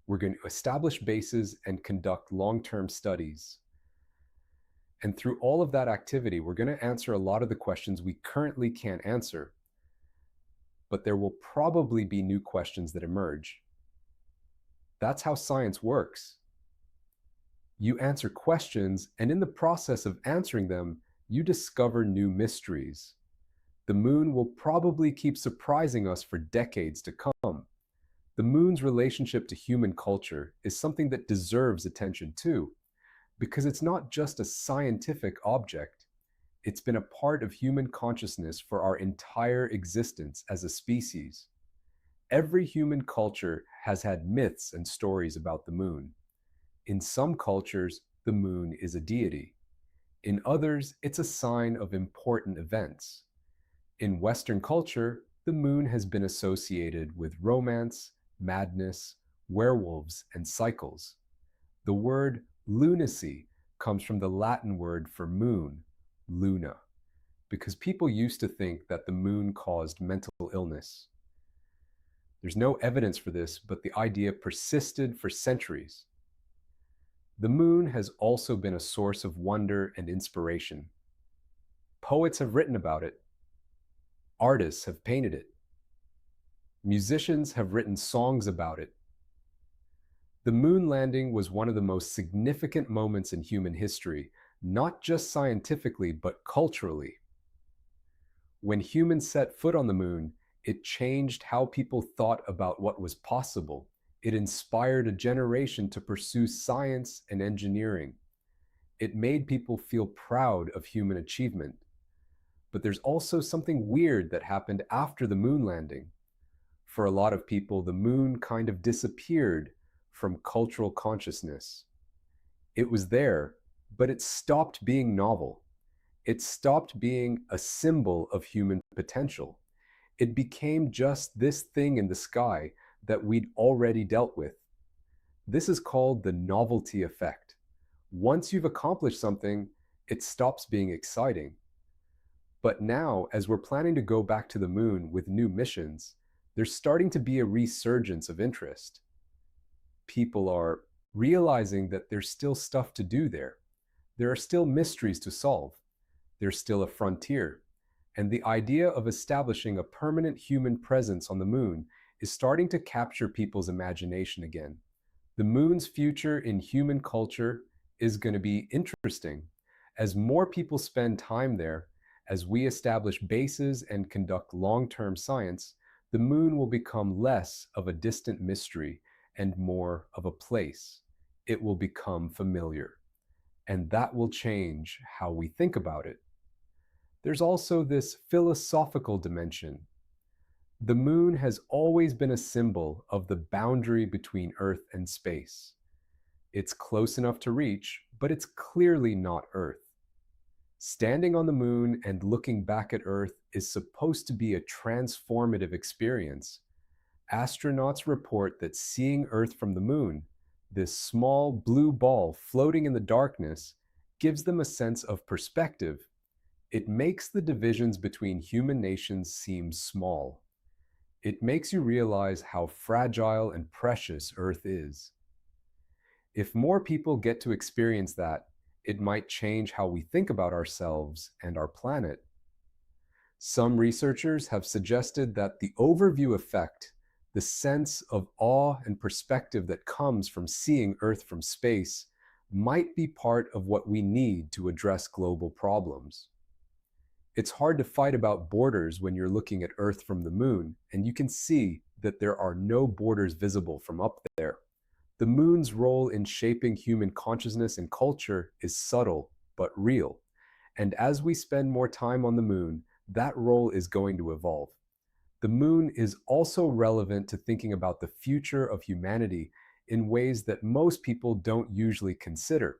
We're going to establish bases and conduct long-term studies. And through all of that activity, we're going to answer a lot of the questions we currently can't answer. But there will probably be new questions that emerge. That's how science works. You answer questions, and in the process of answering them, you discover new mysteries. The moon will probably keep surprising us for decades to come. The moon's relationship to human culture is something that deserves attention too, because it's not just a scientific object. It's been a part of human consciousness for our entire existence as a species. Every human culture has had myths and stories about the moon. In some cultures, the moon is a deity. In others, it's a sign of important events. In Western culture, the moon has been associated with romance, madness, werewolves, and cycles. The word lunacy comes from the Latin word for moon, luna, because people used to think that the moon caused mental illness. There's no evidence for this, but the idea persisted for centuries. The moon has also been a source of wonder and inspiration. Poets have written about it. Artists have painted it. Musicians have written songs about it. The moon landing was one of the most significant moments in human history, not just scientifically, but culturally. When humans set foot on the moon, it changed how people thought about what was possible. It inspired a generation to pursue science and engineering. It made people feel proud of human achievement. But there's also something weird that happened after the moon landing. For a lot of people, the moon kind of disappeared from cultural consciousness. It was there, but it stopped being novel. It stopped being a symbol of human potential. It became just this thing in the sky that we'd already dealt with. This is called the novelty effect. Once you've accomplished something, it stops being exciting. But now, as we're planning to go back to the moon with new missions, there's starting to be a resurgence of interest. People are realizing that there's still stuff to do there. There are still mysteries to solve. There's still a frontier. And the idea of establishing a permanent human presence on the moon is starting to capture people's imagination again. The moon's future in human culture is going to be interesting. As more people spend time there, as we establish bases and conduct long-term science, the moon will become less of a distant mystery and more of a place. It will become familiar. And that will change how we think about it. There's also this philosophical dimension. The moon has always been a symbol of the boundary between Earth and space. It's close enough to reach, but it's clearly not Earth. Standing on the moon and looking back at Earth is supposed to be a transformative experience. Astronauts report that seeing Earth from the moon, this small blue ball floating in the darkness, gives them a sense of perspective. It makes the divisions between human nations seem small. It makes you realize how fragile and precious Earth is. If more people get to experience that, it might change how we think about ourselves and our planet. Some researchers have suggested that the overview effect, the sense of awe and perspective that comes from seeing Earth from space, might be part of what we need to address global problems. It's hard to fight about borders when you're looking at Earth from the moon, and you can see that there are no borders visible from up there. The moon's role in shaping human consciousness and culture is subtle but real. And as we spend more time on the moon, that role is going to evolve. The moon is also relevant to thinking about the future of humanity in ways that most people don't usually consider.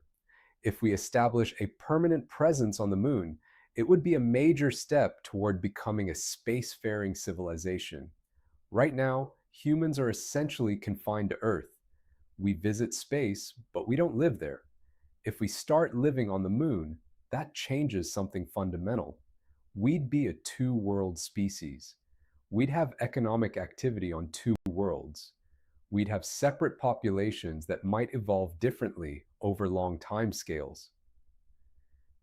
If we establish a permanent presence on the moon, it would be a major step toward becoming a spacefaring civilization. Right now, humans are essentially confined to Earth. We visit space, but we don't live there. If we start living on the moon, that changes something fundamental. We'd be a two-world species. We'd have economic activity on two worlds. We'd have separate populations that might evolve differently over long timescales.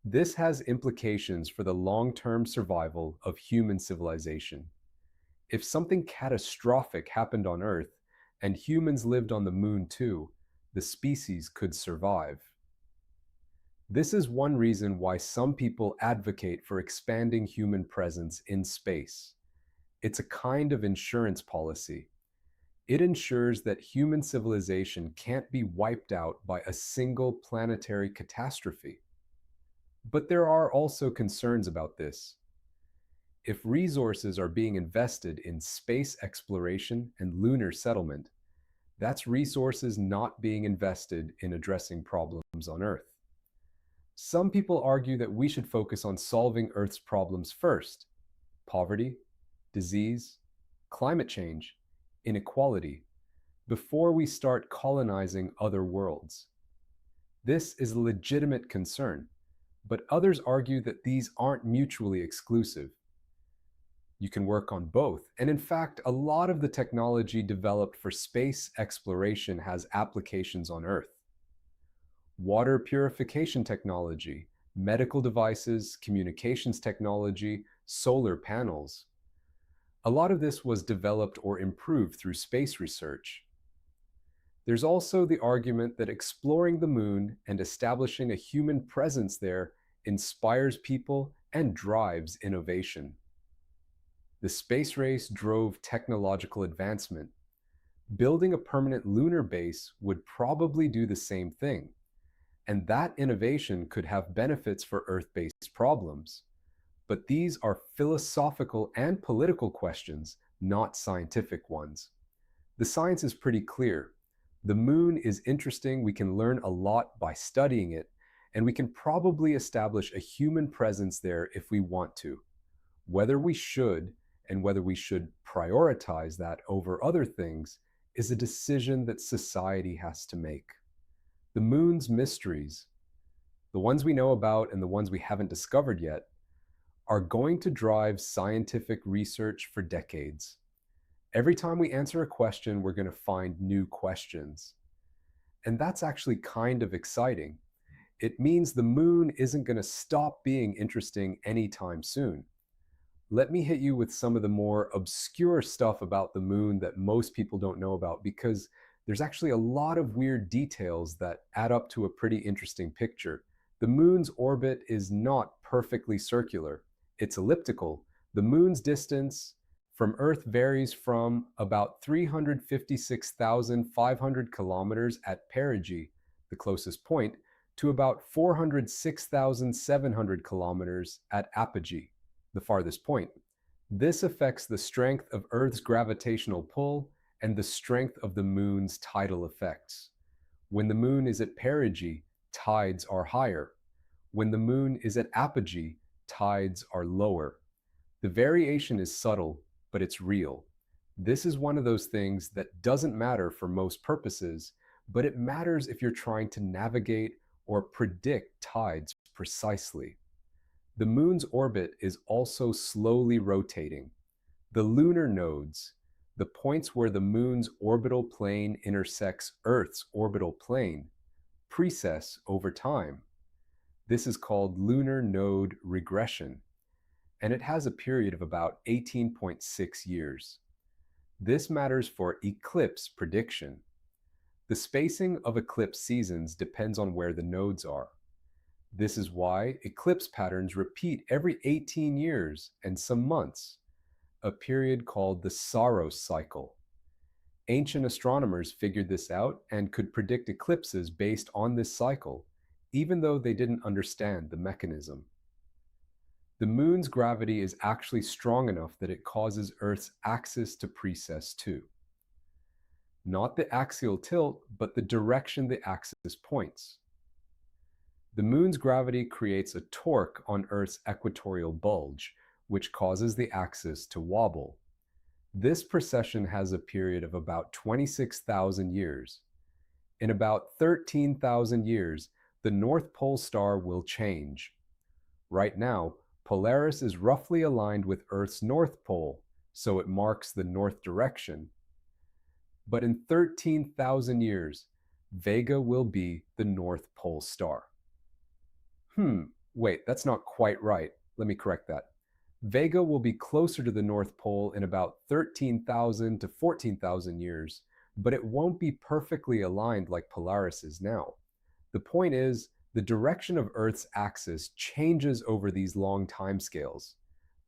This has implications for the long-term survival of human civilization. If something catastrophic happened on Earth and humans lived on the moon too, the species could survive. This is one reason why some people advocate for expanding human presence in space. It's a kind of insurance policy. It ensures that human civilization can't be wiped out by a single planetary catastrophe. But there are also concerns about this. If resources are being invested in space exploration and lunar settlement, that's resources not being invested in addressing problems on Earth. Some people argue that we should focus on solving Earth's problems first: poverty, disease, climate change, inequality, before we start colonizing other worlds. This is a legitimate concern, but others argue that these aren't mutually exclusive. You can work on both, and in fact, a lot of the technology developed for space exploration has applications on Earth. Water purification technology, medical devices, communications technology, solar panels. A lot of this was developed or improved through space research. There's also the argument that exploring the moon and establishing a human presence there inspires people and drives innovation. The space race drove technological advancement. Building a permanent lunar base would probably do the same thing, and that innovation could have benefits for Earth-based problems. But these are philosophical and political questions, not scientific ones. The science is pretty clear. The moon is interesting, we can learn a lot by studying it, and we can probably establish a human presence there if we want to. Whether we should, and whether we should prioritize that over other things, is a decision that society has to make. The moon's mysteries, the ones we know about and the ones we haven't discovered yet, are going to drive scientific research for decades. Every time we answer a question, we're going to find new questions. And that's actually kind of exciting. It means the moon isn't going to stop being interesting anytime soon. Let me hit you with some of the more obscure stuff about the moon that most people don't know about, because there's actually a lot of weird details that add up to a pretty interesting picture. The moon's orbit is not perfectly circular. It's elliptical. The moon's distance from Earth varies from about 356,500 kilometers at perigee, the closest point, to about 406,700 kilometers at apogee, the farthest point. This affects the strength of Earth's gravitational pull and the strength of the moon's tidal effects. When the moon is at perigee, tides are higher. When the moon is at apogee, tides are lower. The variation is subtle, but it's real. This is one of those things that doesn't matter for most purposes, but it matters if you're trying to navigate or predict tides precisely. The moon's orbit is also slowly rotating. The lunar nodes, the points where the moon's orbital plane intersects Earth's orbital plane, precess over time. This is called lunar node regression, and it has a period of about 18.6 years. This matters for eclipse prediction. The spacing of eclipse seasons depends on where the nodes are. This is why eclipse patterns repeat every 18 years and some months, a period called the Saros cycle. Ancient astronomers figured this out and could predict eclipses based on this cycle, even though they didn't understand the mechanism. The moon's gravity is actually strong enough that it causes Earth's axis to precess too. Not the axial tilt, but the direction the axis points. The moon's gravity creates a torque on Earth's equatorial bulge, which causes the axis to wobble. This precession has a period of about 26,000 years. In about 13,000 years, the North Pole star will change. Right now, Polaris is roughly aligned with Earth's North Pole, so it marks the north direction. But in 13,000 years, Vega will be the North Pole star. Wait, that's not quite right. Let me correct that. Vega will be closer to the North Pole in about 13,000 to 14,000 years, but it won't be perfectly aligned like Polaris is now. The point is, the direction of Earth's axis changes over these long timescales.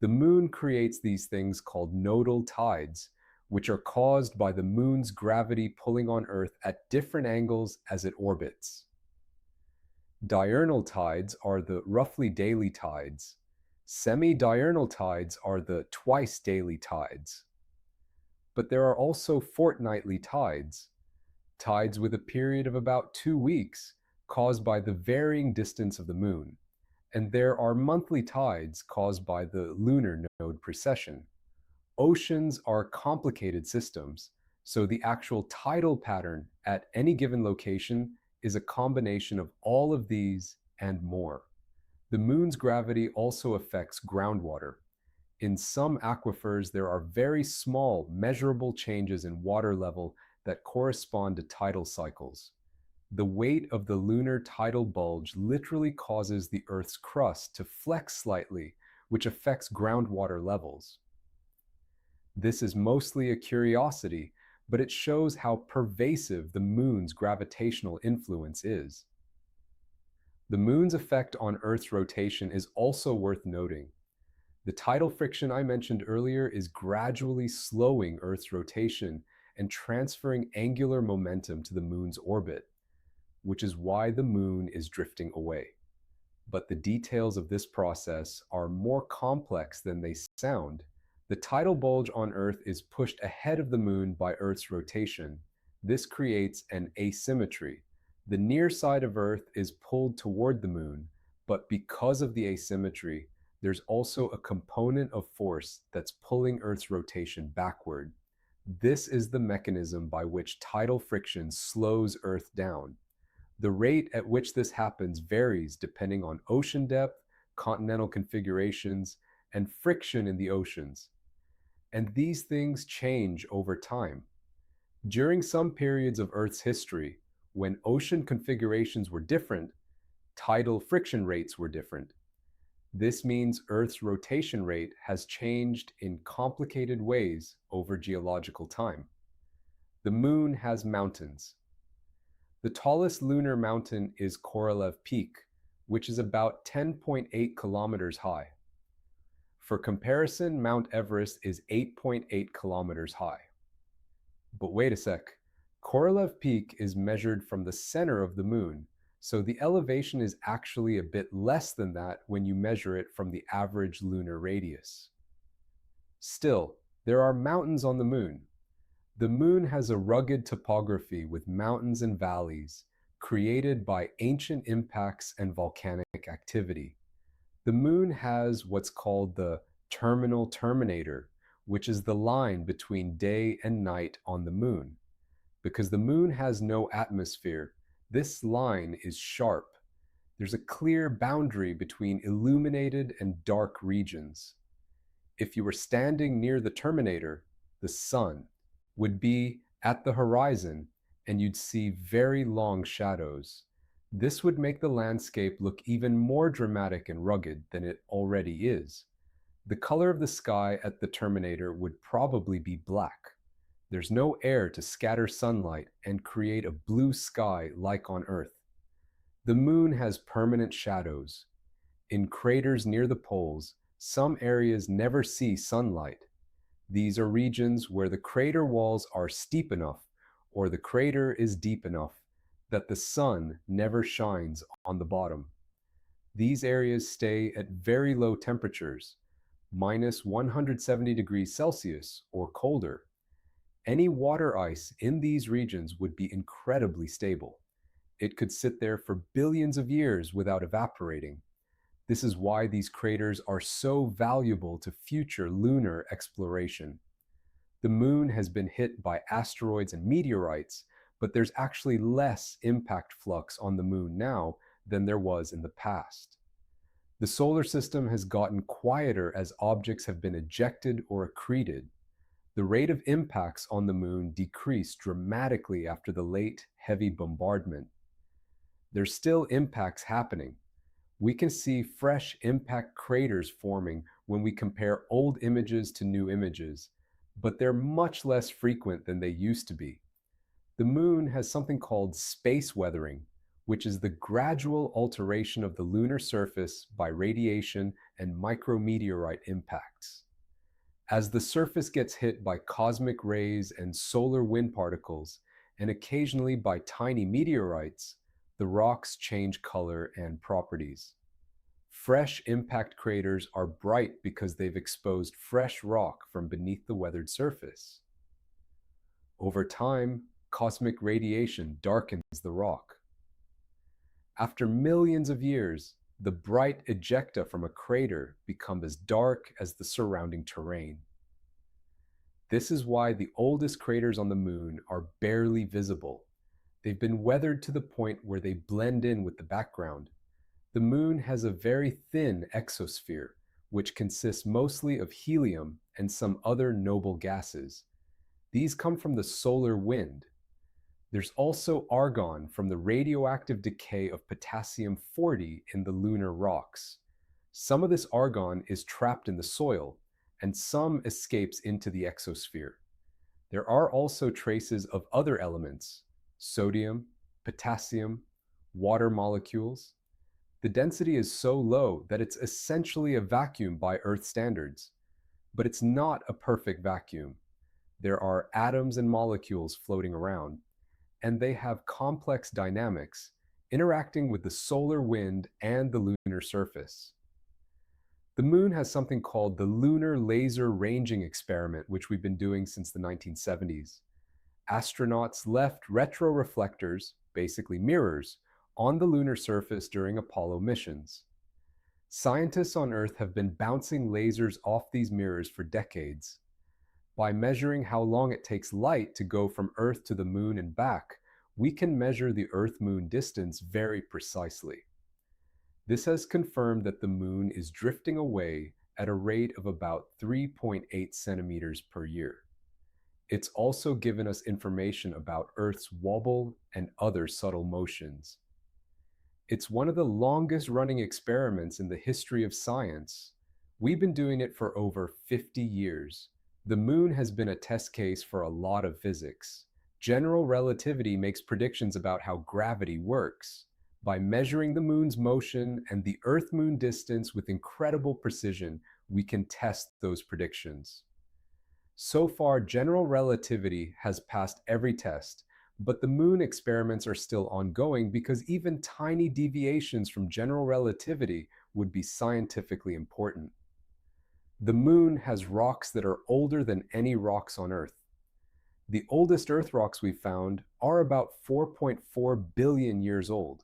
The moon creates these things called nodal tides, which are caused by the moon's gravity pulling on Earth at different angles as it orbits. Diurnal tides are the roughly daily tides. Semi-diurnal tides are the twice daily tides. But there are also fortnightly tides, tides with a period of about 2 weeks, caused by the varying distance of the moon, and there are monthly tides caused by the lunar node precession. Oceans are complicated systems, so the actual tidal pattern at any given location is a combination of all of these and more. The moon's gravity also affects groundwater. In some aquifers, there are very small, measurable changes in water level that correspond to tidal cycles. The weight of the lunar tidal bulge literally causes the Earth's crust to flex slightly, which affects groundwater levels. This is mostly a curiosity, but it shows how pervasive the moon's gravitational influence is. The moon's effect on Earth's rotation is also worth noting. The tidal friction I mentioned earlier is gradually slowing Earth's rotation and transferring angular momentum to the moon's orbit, which is why the moon is drifting away. but the details of this process are more complex than they sound. The tidal bulge on Earth is pushed ahead of the moon by Earth's rotation. This creates an asymmetry. The near side of Earth is pulled toward the moon, but because of the asymmetry, there's also a component of force that's pulling Earth's rotation backward. This is the mechanism by which tidal friction slows Earth down. The rate at which this happens varies depending on ocean depth, continental configurations, and friction in the oceans. And these things change over time. During some periods of Earth's history, when ocean configurations were different, tidal friction rates were different. This means Earth's rotation rate has changed in complicated ways over geological time. The moon has mountains. The tallest lunar mountain is Korolev Peak, which is about 10.8 kilometers high. For comparison, Mount Everest is 8.8 kilometers high. But wait a sec, Korolev Peak is measured from the center of the moon, so the elevation is actually a bit less than that when you measure it from the average lunar radius. Still, there are mountains on the moon. The moon has a rugged topography with mountains and valleys created by ancient impacts and volcanic activity. The moon has what's called the terminal terminator, which is the line between day and night on the moon. Because the moon has no atmosphere, this line is sharp. There's a clear boundary between illuminated and dark regions. If you were standing near the terminator, the sun would be at the horizon and you'd see very long shadows. This would make the landscape look even more dramatic and rugged than it already is. The color of the sky at the terminator would probably be black. There's no air to scatter sunlight and create a blue sky like on Earth. The moon has permanent shadows. In craters near the poles, some areas never see sunlight. These are regions where the crater walls are steep enough or the crater is deep enough that the sun never shines on the bottom. These areas stay at very low temperatures, minus 170 degrees Celsius or colder. Any water ice in these regions would be incredibly stable. It could sit there for billions of years without evaporating. This is why these craters are so valuable to future lunar exploration. The moon has been hit by asteroids and meteorites, but there's actually less impact flux on the moon now than there was in the past. The solar system has gotten quieter as objects have been ejected or accreted. The rate of impacts on the moon decreased dramatically after the late, heavy bombardment. There's still impacts happening. We can see fresh impact craters forming when we compare old images to new images, but they're much less frequent than they used to be. The moon has something called space weathering, which is the gradual alteration of the lunar surface by radiation and micrometeorite impacts. As the surface gets hit by cosmic rays and solar wind particles, and occasionally by tiny meteorites, the rocks change color and properties. Fresh impact craters are bright because they've exposed fresh rock from beneath the weathered surface. Over time, cosmic radiation darkens the rock. After millions of years, the bright ejecta from a crater become as dark as the surrounding terrain. This is why the oldest craters on the moon are barely visible. They've been weathered to the point where they blend in with the background. The moon has a very thin exosphere, which consists mostly of helium and some other noble gases. These come from the solar wind. There's also argon from the radioactive decay of potassium-40 in the lunar rocks. Some of this argon is trapped in the soil, and some escapes into the exosphere. There are also traces of other elements, sodium, potassium, water molecules. The density is so low that it's essentially a vacuum by Earth standards. But it's not a perfect vacuum. There are atoms and molecules floating around, and they have complex dynamics, interacting with the solar wind and the lunar surface. The moon has something called the Lunar Laser Ranging Experiment, which we've been doing since the 1970s. Astronauts left retroreflectors, basically mirrors, on the lunar surface during Apollo missions. Scientists on Earth have been bouncing lasers off these mirrors for decades. By measuring how long it takes light to go from Earth to the moon and back, we can measure the Earth-Moon distance very precisely. This has confirmed that the moon is drifting away at a rate of about 3.8 centimeters per year. It's also given us information about Earth's wobble and other subtle motions. It's one of the longest running experiments in the history of science. We've been doing it for over 50 years. The moon has been a test case for a lot of physics. General relativity makes predictions about how gravity works. By measuring the moon's motion and the Earth-Moon distance with incredible precision, we can test those predictions. So far, general relativity has passed every test, but the moon experiments are still ongoing because even tiny deviations from general relativity would be scientifically important. The moon has rocks that are older than any rocks on Earth. The oldest Earth rocks we've found are about 4.4 billion years old,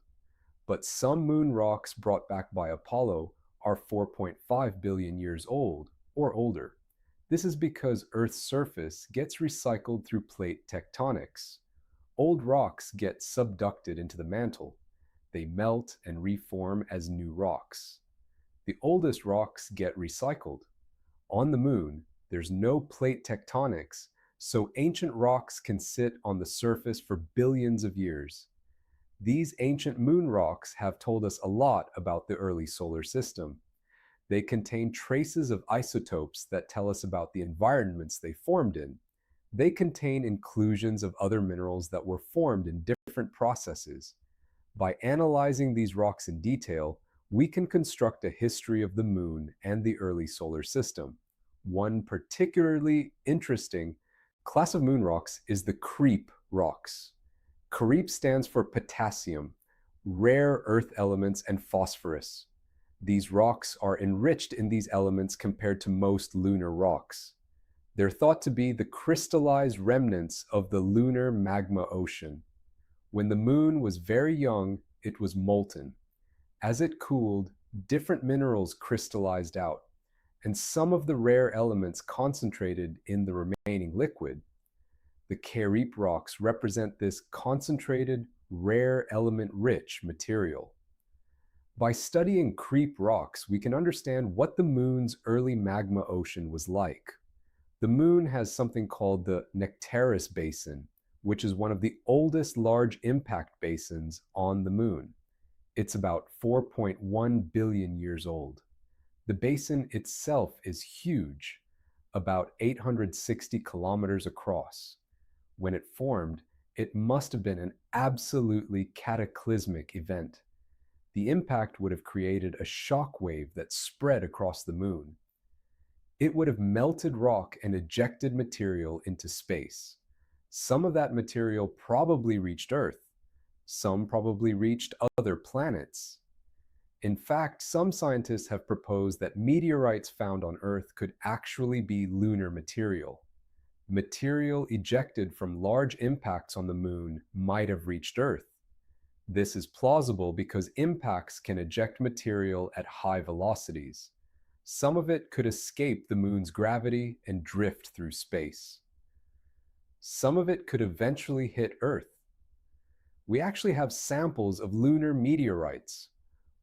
but some moon rocks brought back by Apollo are 4.5 billion years old or older. This is because Earth's surface gets recycled through plate tectonics. Old rocks get subducted into the mantle. They melt and reform as new rocks. The oldest rocks get recycled. On the moon, there's no plate tectonics, so ancient rocks can sit on the surface for billions of years. These ancient moon rocks have told us a lot about the early solar system. They contain traces of isotopes that tell us about the environments they formed in. They contain inclusions of other minerals that were formed in different processes. By analyzing these rocks in detail, we can construct a history of the moon and the early solar system. One particularly interesting class of moon rocks is the creep rocks. Creep stands for potassium, rare earth elements, and phosphorus. These rocks are enriched in these elements compared to most lunar rocks. They're thought to be the crystallized remnants of the lunar magma ocean. When the moon was very young, it was molten. As it cooled, different minerals crystallized out, and some of the rare elements concentrated in the remaining liquid. The Carib rocks represent this concentrated, rare element-rich material. By studying creep rocks, we can understand what the moon's early magma ocean was like. The moon has something called the Nectaris Basin, which is one of the oldest large impact basins on the moon. It's about 4.1 billion years old. The basin itself is huge, about 860 kilometers across. When it formed, it must have been an absolutely cataclysmic event. The impact would have created a shock wave that spread across the moon. It would have melted rock and ejected material into space. Some of that material probably reached Earth. Some probably reached other planets. In fact, some scientists have proposed that meteorites found on Earth could actually be lunar material. Material ejected from large impacts on the moon might have reached Earth. This is plausible because impacts can eject material at high velocities. Some of it could escape the moon's gravity and drift through space. Some of it could eventually hit Earth. We actually have samples of lunar meteorites,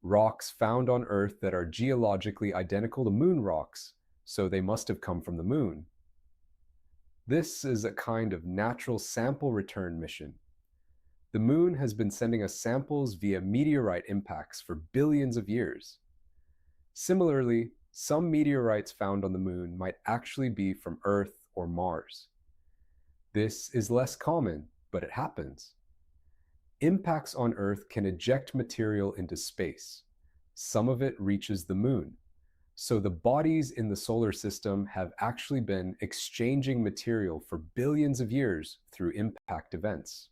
rocks found on Earth that are geologically identical to moon rocks, so they must have come from the moon. This is a kind of natural sample return mission. The moon has been sending us samples via meteorite impacts for billions of years. Similarly, some meteorites found on the moon might actually be from Earth or Mars. This is less common, but it happens. Impacts on Earth can eject material into space. Some of it reaches the moon. So the bodies in the solar system have actually been exchanging material for billions of years through impact events.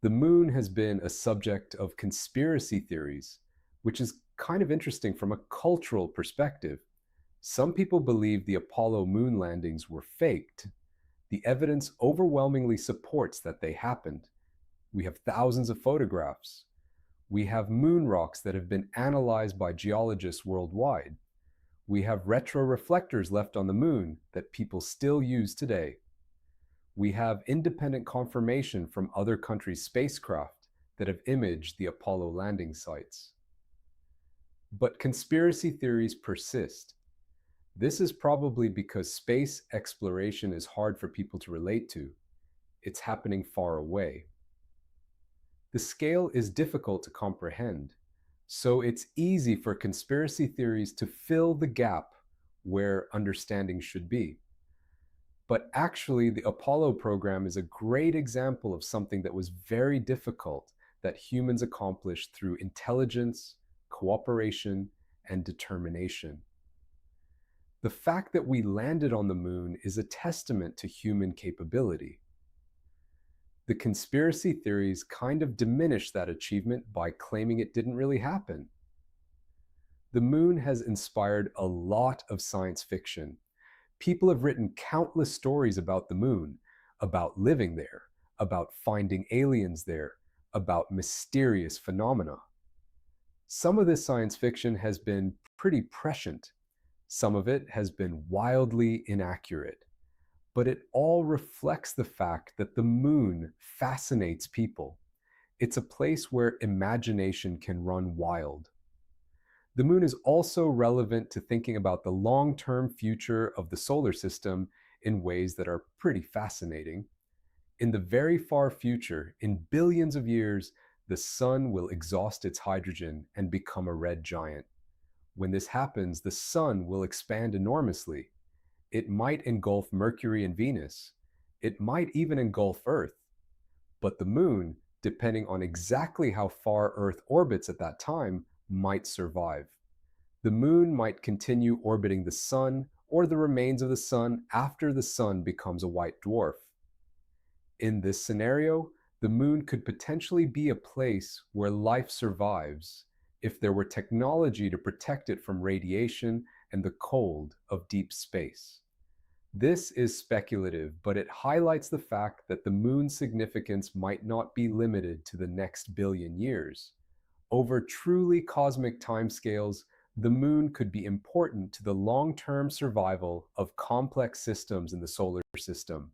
The moon has been a subject of conspiracy theories, which is kind of interesting from a cultural perspective. Some people believe the Apollo moon landings were faked. The evidence overwhelmingly supports that they happened. We have thousands of photographs. We have moon rocks that have been analyzed by geologists worldwide. We have retroreflectors left on the moon that people still use today. We have independent confirmation from other countries' spacecraft that have imaged the Apollo landing sites. But conspiracy theories persist. This is probably because space exploration is hard for people to relate to. It's happening far away. The scale is difficult to comprehend, so it's easy for conspiracy theories to fill the gap where understanding should be. But actually, the Apollo program is a great example of something that was very difficult that humans accomplished through intelligence, cooperation, and determination. The fact that we landed on the moon is a testament to human capability. The conspiracy theories kind of diminish that achievement by claiming it didn't really happen. The moon has inspired a lot of science fiction. People have written countless stories about the moon, about living there, about finding aliens there, about mysterious phenomena. Some of this science fiction has been pretty prescient. Some of it has been wildly inaccurate. But it all reflects the fact that the moon fascinates people. It's a place where imagination can run wild. The moon is also relevant to thinking about the long-term future of the solar system in ways that are pretty fascinating. In the very far future, in billions of years, the sun will exhaust its hydrogen and become a red giant. When this happens, the sun will expand enormously. It might engulf Mercury and Venus. It might even engulf Earth. But the moon, depending on exactly how far Earth orbits at that time, might survive. The moon might continue orbiting the sun or the remains of the sun after the sun becomes a white dwarf. In this scenario, the moon could potentially be a place where life survives if there were technology to protect it from radiation and the cold of deep space. This is speculative, but it highlights the fact that the moon's significance might not be limited to the next billion years. Over truly cosmic timescales, the moon could be important to the long-term survival of complex systems in the solar system.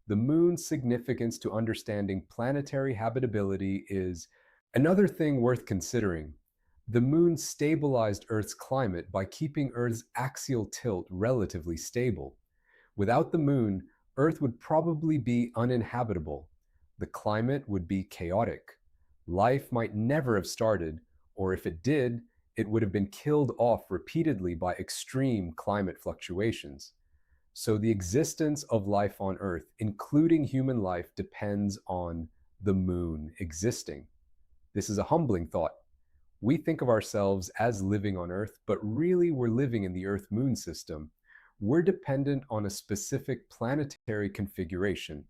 The moon's significance to understanding planetary habitability is another thing worth considering. The moon stabilized Earth's climate by keeping Earth's axial tilt relatively stable. Without the moon, Earth would probably be uninhabitable. The climate would be chaotic. Life might never have started, or if it did, it would have been killed off repeatedly by extreme climate fluctuations. So the existence of life on Earth, including human life, depends on the moon existing. This is a humbling thought. We think of ourselves as living on Earth, but really we're living in the Earth-Moon system. We're dependent on a specific planetary configuration.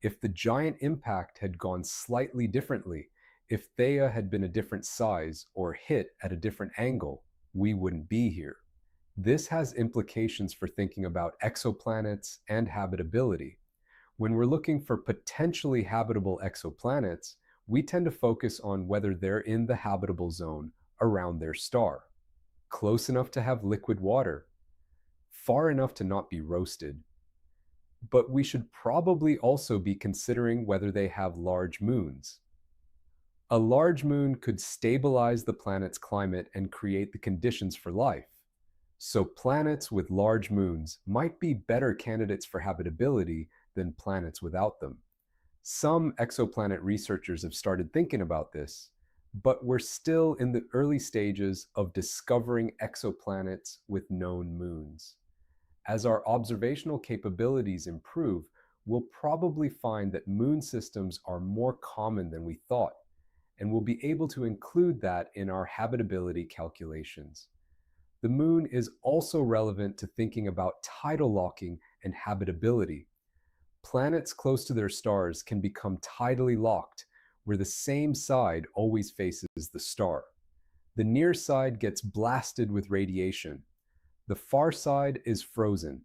If the giant impact had gone slightly differently, if Theia had been a different size or hit at a different angle, we wouldn't be here. This has implications for thinking about exoplanets and habitability. When we're looking for potentially habitable exoplanets, we tend to focus on whether they're in the habitable zone around their star, close enough to have liquid water, far enough to not be roasted. But we should probably also be considering whether they have large moons. A large moon could stabilize the planet's climate and create the conditions for life. So planets with large moons might be better candidates for habitability than planets without them. Some exoplanet researchers have started thinking about this, but we're still in the early stages of discovering exoplanets with known moons. As our observational capabilities improve, we'll probably find that moon systems are more common than we thought, and we'll be able to include that in our habitability calculations. The moon is also relevant to thinking about tidal locking and habitability. Planets close to their stars can become tidally locked, where the same side always faces the star. The near side gets blasted with radiation. The far side is frozen.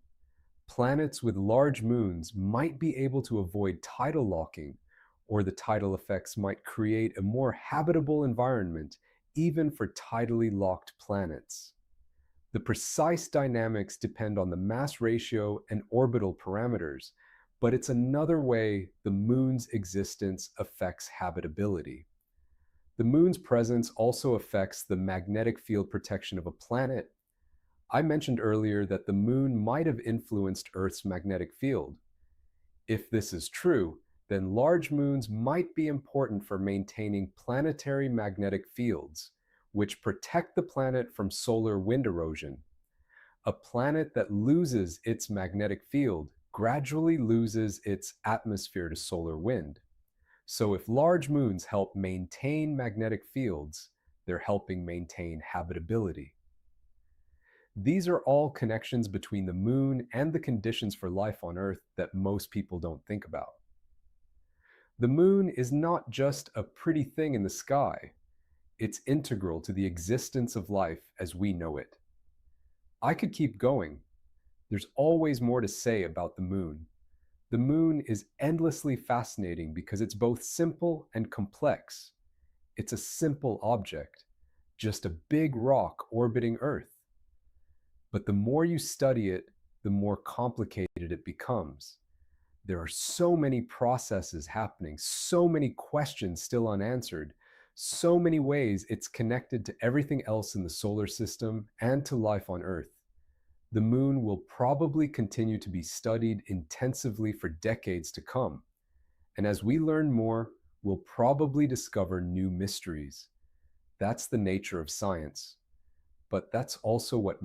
Planets with large moons might be able to avoid tidal locking, or the tidal effects might create a more habitable environment even for tidally locked planets. The precise dynamics depend on the mass ratio and orbital parameters, but it's another way the moon's existence affects habitability. The moon's presence also affects the magnetic field protection of a planet. I mentioned earlier that the moon might have influenced Earth's magnetic field. If this is true, then large moons might be important for maintaining planetary magnetic fields, which protect the planet from solar wind erosion. A planet that loses its magnetic field gradually loses its atmosphere to solar wind. So if large moons help maintain magnetic fields, they're helping maintain habitability. These are all connections between the moon and the conditions for life on Earth that most people don't think about. The moon is not just a pretty thing in the sky, it's integral to the existence of life as we know it. I could keep going. There's always more to say about the moon. The moon is endlessly fascinating because it's both simple and complex. It's a simple object, just a big rock orbiting Earth. But the more you study it, the more complicated it becomes. There are so many processes happening, so many questions still unanswered, so many ways it's connected to everything else in the solar system and to life on Earth. The moon will probably continue to be studied intensively for decades to come. And as we learn more, we'll probably discover new mysteries. That's the nature of science. But that's also what